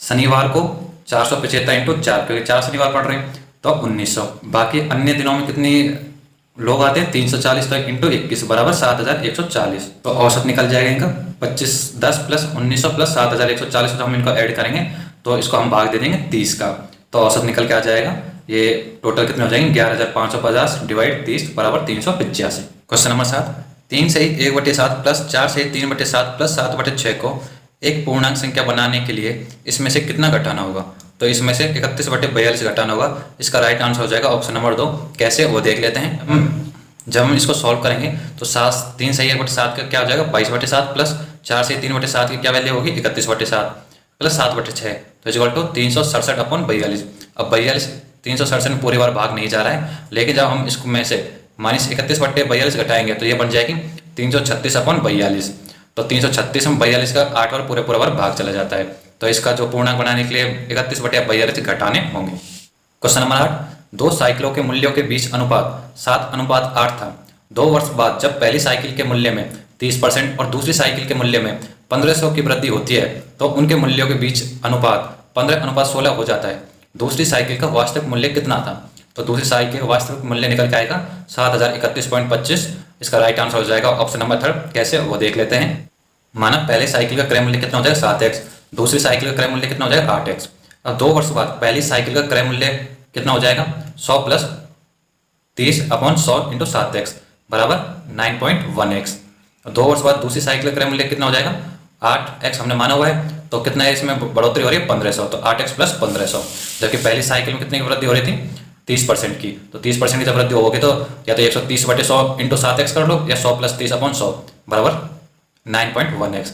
शनिवार को 475 इंटू 4 क्योंकि 4 शनिवार पड़ रहे हैं तो 1900। बाकी अन्य दिनों में कितनी लोग आते हैं 340 तो इंटू 21 बराबर 7,140। तो औसत निकल जाएगा इनका 2510 प्लस 1900 प्लस 7,140। तो हम इनको ऐड करेंगे तो इसको हम भाग दे देंगे 30 का तो औसत निकल के आ जाएगा। ये टोटल कितने हो जाएंगे 11,550 डिवाइड 30 बराबर 385। क्वेश्चन नंबर 7, 3 से 1/7 प्लस 4 से 3/7 प्लस 7/6 को एक पूर्णांक संख्या बनाने के लिए इसमें से कितना घटाना होगा? तो इसमें से 31/42 घटाना होगा। इसका राइट आंसर हो जाएगा ऑप्शन नंबर 2। कैसे वो देख लेते हैं। जब हम इसको सॉल्व करेंगे तो 3 से 1/7 का क्या हो जाएगा 22/7 प्लस 4 से 3/7 की क्या वैल्यू होगी 31/7 प्लस 7/6 तो इक्वल टू 367/42। अब 42 367 में पूरी बार भाग नहीं जा रहा है लेकिन जब हम इसको में से माइनस 31/42 घटाएंगे तो ये बन जाएगी 336/42। तो 336 में 42 का 8 बार पूरे बार भाग चला जाता है। तो इसका जो पूर्णांक बनाने के लिए 31/42 घटाने होंगे। क्वेश्चन नंबर 8, 2 साइकिलों के मूल्यों के बीच अनुपात 7:8 था। 2 वर्ष बाद जब पहली साइकिल के मूल्य में 30% और दूसरी साइकिल के मूल्य में 1500 की वृद्धि होती है तो उनके मूल्यों के बीच अनुपात 15:16 हो जाता है। दूसरी साइकिल का वास्तविक मूल्य कितना था? तो दूसरी साइकिल का वास्तविक मूल्य निकल के आएगा 7,031.25। इसका राइट आंसर हो जाएगा ऑप्शन नंबर थर्ड। कैसे वो देख लेते हैं। माना पहले साइकिल का क्रय मूल्य कितना हो जाएगा 7x, दूसरी साइकिल का क्रय मूल्य कितना हो जाएगा 8x। और 2 वर्ष बाद पहली साइकिल का क्रय मूल्य कितना हो जाएगा 100 प्लस 30/100 इंटू 7x बराबर 9.1x। 2 वर्ष बाद दूसरी साइकिल का क्रय मूल्य कितना हो जाएगा 8x हमने माना हुआ है, तो कितना है इसमें बढ़ोतरी हो रही है 1500, तो 8x प्लस 1500। जबकि पहली साइकिल में कितने की वृद्धि हो रही थी 30% की, तो 30% की जब वृद्धि होगी तो या तो 130/100 इंटू 7x कर लो या 100 प्लस 30/100 बराबर 9.1x।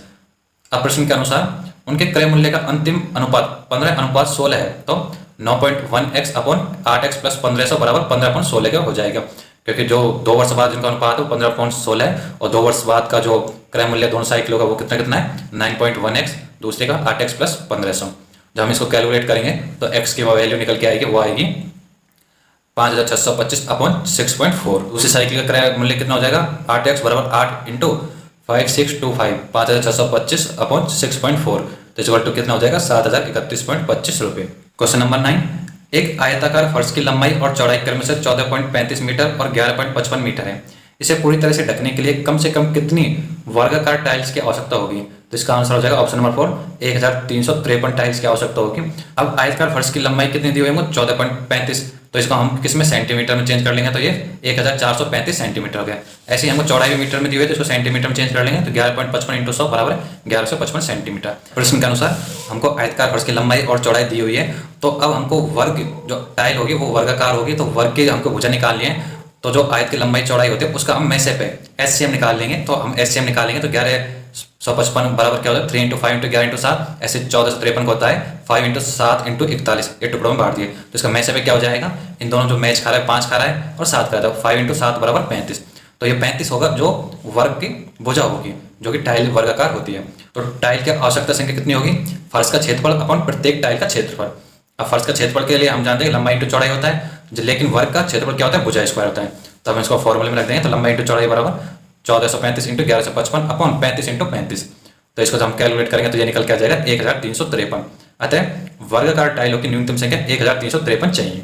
अब प्रश्न के अनुसार उनके क्रय मूल्य का अंतिम अनुपात 15:16 है, तो 9.1x अपॉन 8x प्लस 1500 बराबर 15/16 का हो जाएगा, क्योंकि जो 2 वर्ष बाद जिनका अनुपात है वो 15/16 है और 2 वर्ष बाद का जो क्रय मूल्य दोनों साइकिलों का वो कितना है 9.1x, दूसरे का 8x प्लस 1500। जब हम इसको कैलकुलेट करेंगे तो x की वैल्यू निकल के आएगी, वो आएगी 5625/6.4। दूसरी साइकिल का क्रय मूल्य कितना हो जाएगा 8x बराबर 8 इंटू 5625 5625/6.4, तो इक्वल टू कितना हो जाएगा 7031.25 रुपये। क्वेश्चन नंबर 9, एक आयताकार फर्श की लंबाई और चौड़ाई क्रमशः 14.35 मीटर और 11.55 मीटर है। इसे पूरी तरह से ढकने के लिए कम से कम कितनी वर्गाकार टाइल्स की आवश्यकता होगी, तो इसका आंसर हो जाएगा ऑप्शन नंबर 4 1353 टाइल्स की आवश्यकता होगी। अब आयताकार फर्श की लंबाई कितनी दी हुई है 14.35, तो इसको हम किस में सेंटीमीटर में चेंज कर लेंगे तो ये 1435 सेंटीमीटर हो गया। ऐसे ही हमको चौड़ाई भी मीटर में दी हुई है तो इसको सेंटीमीटर में चेंज कर लेंगे तो 11.55 इंटू 100 बराबर 1155 सेंटीमीटर। प्रश्न के अनुसार हमको आयताकार फर्श की लंबाई और चौड़ाई दी हुई है, तो अब हमको वर्ग जो टाइल होगी वो वर्गाकार होगी, तो वर्ग के हमको भुजा निकालनी है। तो जो आयत की लंबाई चौड़ाई होती है उसका हम मैसे पे एचसीएम निकाल लेंगे, तो हम एचसीएम निकालेंगे तो 1155 बराबर क्या होता है 3 इंटू 5 इंटू 11 इंटू 7 ऐसे 1453 को होता है 5 इंटू 7 इंटू 41, ये टुकड़ों में बांट दिए, तो इसका मैसे पे क्या हो जाएगा, इन दोनों जो मैच खा रहा है 5 खा रहा है और 7 खा रहा है, 5 इंटू 7 बराबर 35, तो ये 35 होगा जो वर्ग की भुजा होगी जो कि टाइल वर्गाकार होती है। तो टाइल की आवश्यकता संख्या कितनी होगी, फर्श का क्षेत्रफल अपन प्रत्येक टाइल का क्षेत्रफल। अब फर्श का क्षेत्रफल के लिए हम जानते हैं लंबाई इंटू चौड़ाई होता है, लेकिन वर्ग का क्षेत्रफल क्या होता है भुजा स्क्वायर होता है, तो हम इसको फॉर्मूले में रख देंगे, तो लंबाई इंटू चौड़ाई बराबर 1435 इंटू 1155 अपॉन 35 इंटू 35, तो इसको जब हम कैलकुलेट करेंगे तो ये निकल के आ जाएगा 1353। अतः वर्गाकार टाइलों की न्यूनतम संख्या 1353 चाहिए।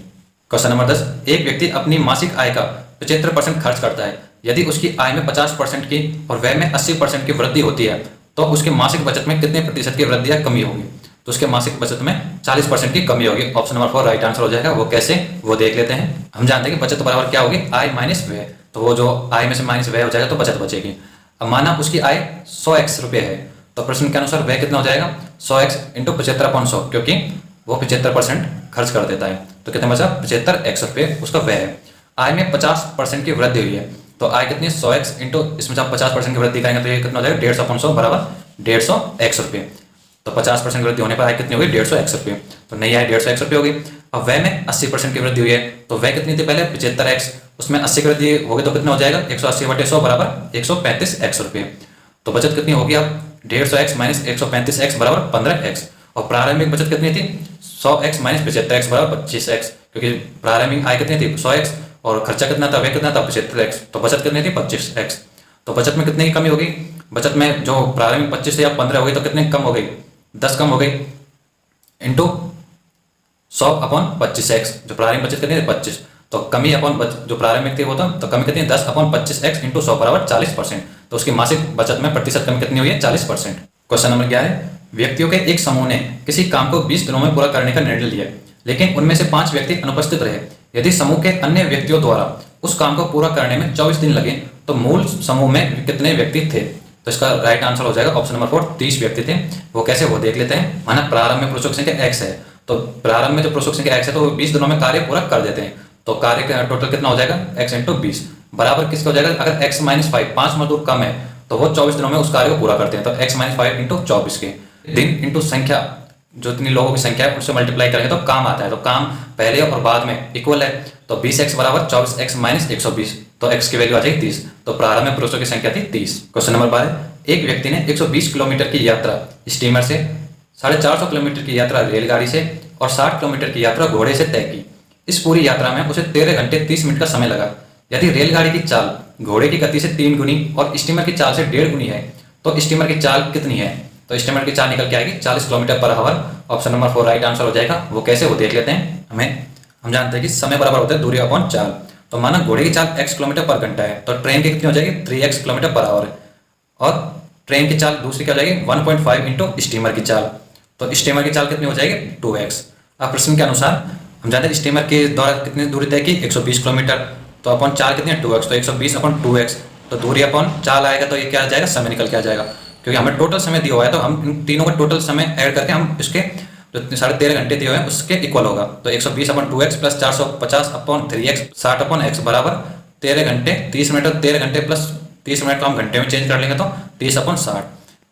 क्वेश्चन नंबर 10, एक व्यक्ति अपनी मासिक आय का 75% खर्च करता है। यदि उसकी आय में 50% की और व्यय में 80% की वृद्धि होती है तो उसके मासिक बचत में कितने प्रतिशत की वृद्धि या कमी होगी, तो उसके मासिक बचत में 40% की कमी होगी। ऑप्शन नंबर 4 राइट आंसर हो जाएगा। वो कैसे वो देख लेते हैं। हम जानते हैं कि बचत बराबर क्या होगी आय माइनस व्यय, तो वो जो आय में से माइनस व्यय हो जाएगा तो बचत बचेगी। अब माना उसकी आय 100x रुपये है, तो प्रश्न के अनुसार व्यय कितना हो जाएगा 100x इंटू 75/100, क्योंकि वो 75% खर्च कर देता है, तो कितना बचा 75x रुपये उसका व्यय है। आय में 50% की वृद्धि हुई है, तो आय कितनी 100x इंटू इसमें जब 50% की वृद्धि करेंगे तो ये कितना हो जाएगा 150/100 बराबर 150x रुपये। तो 50% वृद्धि होने पर आय कितनी होगी 150x रुपये, तो नई आय 150x रुपये होगी। अब व्यय में 80% की वृद्धि हुई है, तो व्यय कितनी थी पहले 75x, उसमें 80 की वृद्धि होगी तो कितना हो जाएगा 180/100 बराबर 135x रुपये। तो बचत कितनी होगी अब 150x माइनस 135x बराबर 15x। और प्रारंभिक बचत कितनी थी 100x माइनस 75x बराबर 25x, क्योंकि प्रारंभिक आय कितनी थी 100x और खर्चा कितना था व्यय कितना था 75x, तो बचत कितनी थी 25x। तो बचत में कितने की कमी होगी, बचत में जो प्रारंभिक 25 या 15 हो गई तो कितने कम हो गई 10 कम हो गई इंटू 100/25x, जो प्रारंभिक बचत कितनी थी 25, तो कमी अपॉन जो प्रारंभिक थी वो तो कमी कितनी 10/25x इंटू 100 बराबर 40%, तो उसकी मासिक बचत में प्रतिशत कमी कितनी हुई है 40%। क्वेश्चन नंबर 11, व्यक्तियों के एक समूह ने किसी काम को 20 दिनों में पूरा करने का निर्णय लिया, लेकिन उनमें से 5 व्यक्ति अनुपस्थित रहे। यदि समूह के अन्य व्यक्तियों द्वारा उस काम को पूरा करने में 24 दिन लगे तो मूल समूह में कितने व्यक्ति थे, तो इसका राइट आंसर हो जाएगा ऑप्शन नंबर 4 30 व्यक्ति थे। वो कैसे वो देख लेते हैं। माना प्रारंभ में पुरुषों की संख्या x है, तो प्रारंभ में जो पुरुषों की संख्या x है तो वो 20 दिनों में कार्य पूरा कर देते हैं, तो कार्य का टोटल कितना हो जाएगा x इंटू 20 बराबर किसका हो जाएगा, अगर x माइनस 5 5 मजदूर कम है तो वो 24 दिनों में उस कार्य को पूरा करते हैं, तो x माइनस 5 इंटू 24 के दिन इंटू संख्या जो इतनी लोगों की संख्या है उससे मल्टीप्लाई करेंगे तो काम आता है, तो काम पहले और बाद में इक्वल है, तो 20x बराबर 24x माइनस 120, तो x की वैल्यू आ जाएगी 30, तो प्रारंभ में पुरुषों की संख्या थी 30। क्वेश्चन नंबर 12, एक व्यक्ति ने 120 किलोमीटर की यात्रा स्टीमर से, 450 किलोमीटर की यात्रा रेलगाड़ी से और 60 किलोमीटर की यात्रा घोड़े से तय की। इस पूरी यात्रा में उसे 13 घंटे 30 मिनट का समय लगा। यदि रेलगाड़ी की चाल घोड़े की गति से 3 गुनी और स्टीमर की चाल से 1.5 गुनी है तो स्टीमर की चाल कितनी है, तो स्टीमर की चाल निकल के आएगी 40 kilometre per hour. Option number 4 right answer हो जाएगा। वो कैसे वो देख लेते हैं। हम जानते हैं कि समय बराबर होता है दूरी अपॉन चाल, तो माना घोड़े की चाल x किलोमीटर पर घंटा है, तो ट्रेन की कितनी हो जाएगी 3x किलोमीटर पर आवर। और ट्रेन की चाल दूसरी क्या हो जाएगी 1.5 इंटू स्टीमर की चाल, तो स्टीमर की चाल कितनी हो जाएगी 2x। अब प्रश्न के अनुसार हम जानते हैं स्टीमर के द्वारा कितनी दूरी तय की 120 किलोमीटर, तो अपन चाल कितनी है 2x, तो 120 अपन 2x, तो दूरी अपन चाल आएगा तो ये क्या आ जाएगा समय निकल के आ जाएगा, क्योंकि हमें टोटल समय दिया हुआ है तो हम इन तीनों का टोटल समय ऐड करके हम इसके जो 13.5 घंटे दिए हुए हैं उसके इक्वल होगा। तो 120 अपन 2x प्लस 450 अपन 3x 60 अपन x बराबर 13 घंटे 30 मिनट, और 13 घंटे प्लस 30 मिनट को हम घंटे में चेंज कर लेंगे तो 30 अपन 60।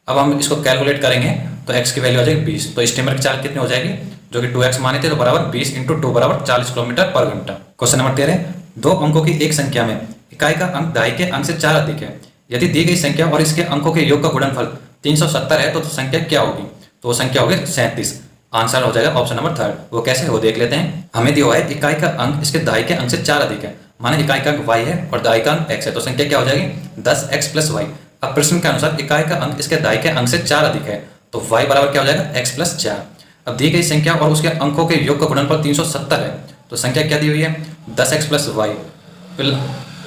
अब हम इसको कैलकुलेट करेंगे तो x की वैल्यू आ जाएगी 20, तो स्टीमर की चाल कितनी हो जाएगी जो कि 2x माने थे, तो बराबर 20 इंटू 2 बराबर 40 किलोमीटर पर घंटा। क्वेश्चन नंबर 13, दो अंकों की एक संख्या में इकाई का अंक दहाई के अंक से 4 अधिक है, यदि दी गई संख्या और इसके अंकों के योग का गुणनफल 370 है तो संख्या क्या होगी, तो वो संख्या होगी 37। आंसर हो जाएगा ऑप्शन नंबर 3। वो कैसे वो देख लेते हैं। हमें दिया हुआ है इकाई का अंक इसके दहाई के अंक से 4 अधिक है, माने इकाई का अंक y है और दहाई का अंक x है, तो संख्या क्या हो जाएगी 10x प्लस y। अब प्रश्न के अनुसार इकाई का अंक इसके दहाई के अंक से 4 अधिक है, तो y बराबर क्या हो जाएगा x प्लस 4। अब दी गई संख्या और उसके अंकों के योग का गुणनफल 370 है, तो संख्या क्या दी हुई है 10x प्लस y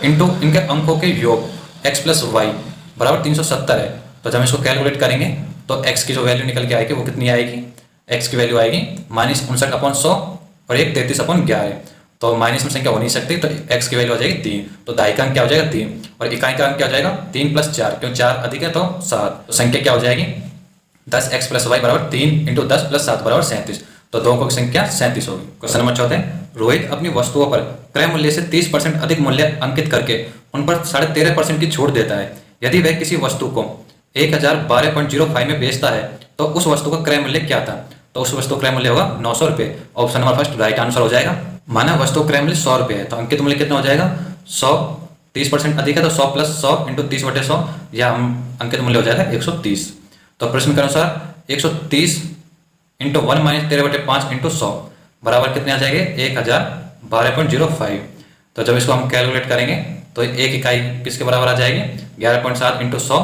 इंटू इनके अंकों के योग x प्लस वाई बराबर 370 है। तो जब हम इसको कैलकुलेट करेंगे तो x की जो वैल्यू निकल के आएगी वो कितनी आएगी, x की वैल्यू आएगी -59/100 और 133/11, तो माइनस में संख्या हो नहीं सकती, तो x की वैल्यू आ जाएगी 3, तो दहाई का अंक क्या हो जाएगा 3 और इकाई का अंक क्या हो जाएगा 3 प्लस 4, क्यों 4 अधिक है तो 7, तो संख्या क्या हो जाएगी 10x प्लस वाई बराबर 3 इंटू 10 प्लस 7 बराबर 37, तो दो अंकों की संख्या 37 होगी। क्वेश्चन नंबर 14, रोहित अपनी वस्तुओं पर क्रय मूल्य से 30% अधिक मूल्य अंकित करके उन पर 13.5% की छूट देता है। यदि वह किसी वस्तु को 1012.05 में बेचता है तो उस वस्तु का क्रय मूल्य क्या था, तो उस वस्तु का क्रय मूल्य होगा 900 रुपये। Option number first right answer हो जाएगा। माना वस्तु क्रय मूल्य 100 रुपये है तो अंकित मूल्य कितना हो जाएगा 100, 30% अधिक है तो 100 प्लस 100 इंटू 30/100, या अंकित मूल्य हो जाएगा 130। तो प्रश्न के अनुसार 130 इंटू 1 माइनस 13/5 इंटू 100 बराबर कितने आ जाएंगे 1012.05। तो जब इसको हम कैलकुलेट करेंगे तो एक इकाई किसके बराबर आ जाएगी 11.7 इंटू 100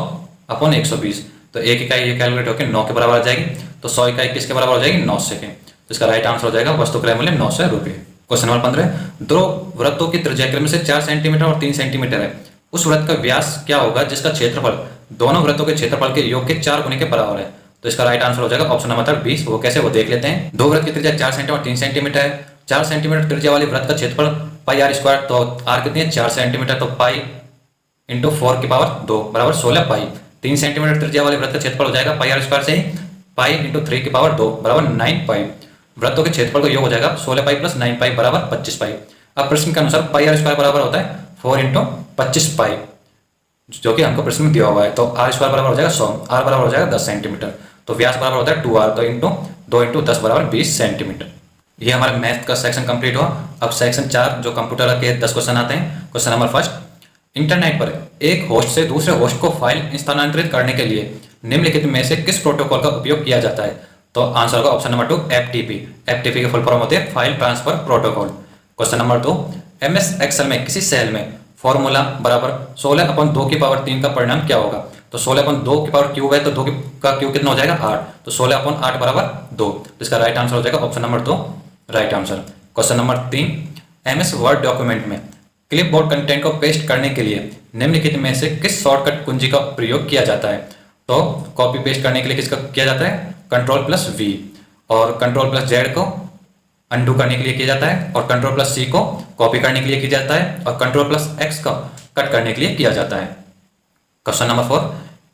अपॉन 120, तो एक इकाई ये कैलकुलेट होकर 9 के बराबर आ जाएगी, तो 100 इकाई किसके बराबर हो जाएगी 9 से के, तो इसका राइट आंसर हो जाएगा वस्तु क्रय मूल्य 900 रुपये। क्वेश्चन नंबर 15, दो वृत्तों की त्रिज्या क्रम से 4 सेंटीमीटर और 3 सेंटीमीटर है, उस वृत्त का व्यास क्या होगा जिसका क्षेत्रफल दोनों वृत्तों के क्षेत्रफल के योग के 4 गुने के बराबर है, तो इसका राइट आंसर हो जाएगा ऑप्शन नंबर 20। वो कैसे वो देख लेते हैं। दो वृत्त की त्रिज्या 4 सेंटीमीटर और 3 सेंटीमीटर है, 4 सेंटीमीटर त्रिज्या वाले वृत्त का क्षेत्रफल पाई आर स्क्वायर, तो आर कितनी है 4 सेंटीमीटर, तो पाई इंटू 4 की पावर 2 बराबर 16 पाई। 3 सेंटीमीटर त्रिज्या वाले वृत्त का क्षेत्रफल हो जाएगा पाई आर स्क्वायर से ही पाई इंटू 3 की पावर 2 बराबर 9 पाई। वृत्तों के क्षेत्रफल का योग हो जाएगा 16 पाई प्लस 9 पाई बराबर 25 पाई। अब प्रश्न के अनुसार पाई आर स्क्वायर बराबर होता है 4 इंटू 25 पाई, जो कि हमको प्रश्न में दिया हुआ है, तो आर स्क्वायर बराबर हो जाएगा 100, आर बराबर हो जाएगा 10 सेंटीमीटर, तो व्यास बराबर होता है 2r, तो इंटू 2 इंटू 10 बराबर 20 सेंटीमीटर। ये हमारा मैथ का सेक्शन कंप्लीट हुआ। अब सेक्शन 4 जो कंप्यूटर के 10 क्वेश्चन आते हैं। क्वेश्चन नंबर फर्स्ट, इंटरनेट पर एक होस्ट से दूसरे होस्ट को फाइल स्थानांतरित करने के लिए निम्नलिखित में से किस प्रोटोकॉल का उपयोग किया जाता है, तो आंसर होगा ऑप्शन नंबर 2 FTP। FTP की फुल फॉर्म होती है file transfer protocol. Question number 2, MS excel में किसी सेल में फॉर्मूला बराबर 16/2 की पावर 3 का परिणाम क्या होगा, तो 16/2 की पावर क्यूब है तो 2 का क्यूब कितना हो जाएगा 8, तो 16/8 बराबर 2, तो इसका राइट आंसर हो जाएगा option number 2 right answer. Question number 3, MS word document में क्लिपबोर्ड कंटेंट को पेस्ट करने के लिए निम्नलिखित में से किस शॉर्टकट कुंजी का प्रयोग किया जाता है, तो कॉपी पेस्ट करने के लिए किसका किया जाता है Ctrl+V, और Ctrl+Z को अंडू करने के लिए किया जाता है, और Ctrl+C को कॉपी करने के लिए किया जाता है, और Ctrl+X को कट करने के लिए किया जाता है। क्वेश्चन नंबर 4,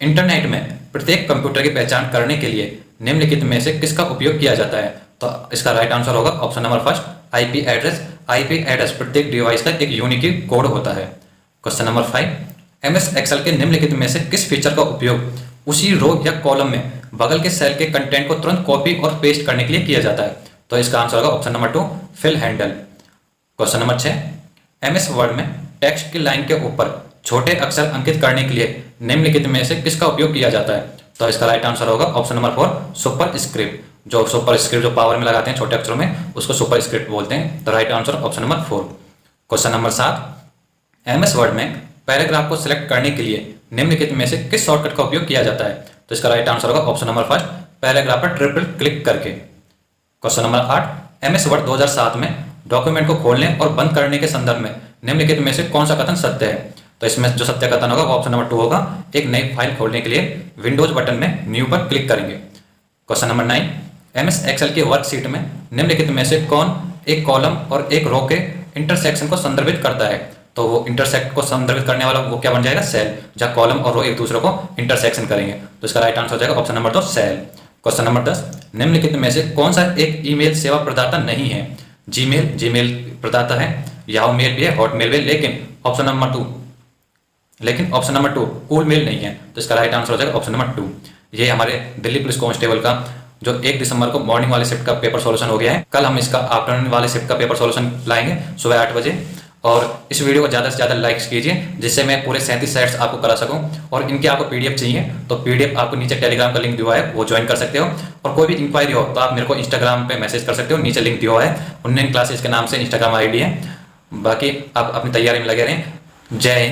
इंटरनेट में प्रत्येक कंप्यूटर की पहचान करने के लिए निम्नलिखित में से किसका उपयोग किया जाता है, तो इसका राइट आंसर होगा option number first IP address. IP address प्रत्येक डिवाइस का एक यूनिक कोड होता है। क्वेश्चन नंबर 5, MS एक्सेल के निम्नलिखित में से किस फीचर का उपयोग उसी रो या कॉलम में बगल के सेल के कंटेंट को तुरंत कॉपी और पेस्ट करने के लिए किया जाता है, तो इसका आंसर होगा option number 2 fill handle. Question number 6, MS word में टेक्स्ट की लाइन के ऊपर छोटे अक्षर अंकित करने के लिए निम्नलिखित में से किसका उपयोग किया जाता है, तो इसका राइट आंसर होगा ऑप्शन नंबर 4 सुपर स्क्रिप्ट। जो सुपर स्क्रिप्ट जो पावर में लगाते हैं छोटे अक्षरों में उसको सुपर स्क्रिप्ट बोलते हैं, तो right answer option number 4। Question number 7, MS word में पैराग्राफ को सिलेक्ट करने के लिए निम्नलिखित में से किस शॉर्टकट का उपयोग किया जाता है, तो इसका राइट आंसर होगा ऑप्शन नंबर फर्स्ट पैराग्राफ पर ट्रिपल क्लिक करके। क्वेश्चन नंबर 8, MS वर्ड 2007 में डॉक्यूमेंट को खोलने और बंद करने के संदर्भ में निम्नलिखित में से कौन सा कथन सत्य है? तो इसमें जो सत्य कथन होगा वो ऑप्शन नंबर 2 होगा। एक नई फाइल खोलने के लिए विंडोज बटन में न्यू पर क्लिक करेंगे। क्वेश्चन नंबर 9, एमएस एक्सेल की वर्कशीट में निम्नलिखित में से कौन एक कॉलम और एक रो के इंटरसेक्शन को संदर्भित करता है? तो वो इंटरसेक्ट को संदर्भित करने वाला वो क्या बन जाएगा? सेल, जहां कॉलम और रो एक दूसरे को इंटरसेक्शन करेंगे। तो इसका राइट आंसर हो जाएगा option number 2 cell. Question number 10, निम्नलिखित में से कौन सा एक ईमेल सेवा प्रदाता नहीं है? जीमेल प्रदाता है, याहू मेल भी है, हॉटमेल भी है, लेकिन ऑप्शन नंबर 2 कूल मेल नहीं है। तो इसका राइट आंसर हो जाएगा ऑप्शन नंबर 2। ये हमारे दिल्ली पुलिस कांस्टेबल का जो 1 दिसंबर को मॉर्निंग वाले शिफ्ट का पेपर सॉल्यूशन हो गया है। कल हम इसका आफ्टरनून वाले शिफ्ट का पेपर सॉल्यूशन लाएंगे सुबह 8 बजे। और इस वीडियो को ज़्यादा से ज़्यादा लाइक्स कीजिए, जिससे मैं पूरे 37 सेट्स आपको करा सकूं। और इनके आपको पीडीएफ चाहिए तो पीडीएफ आपको नीचे टेलीग्राम का लिंक दिया है, वो ज्वाइन कर सकते हो। और कोई भी इंक्वायरी हो तो आप मेरे को इंस्टाग्राम पे मैसेज कर सकते हो, नीचे लिंक दिया है। ऑनलाइन क्लासेस के नाम से इंस्टाग्राम आईडी है। बाकी आप अपनी तैयारी में लगे रहें। जय हिंद।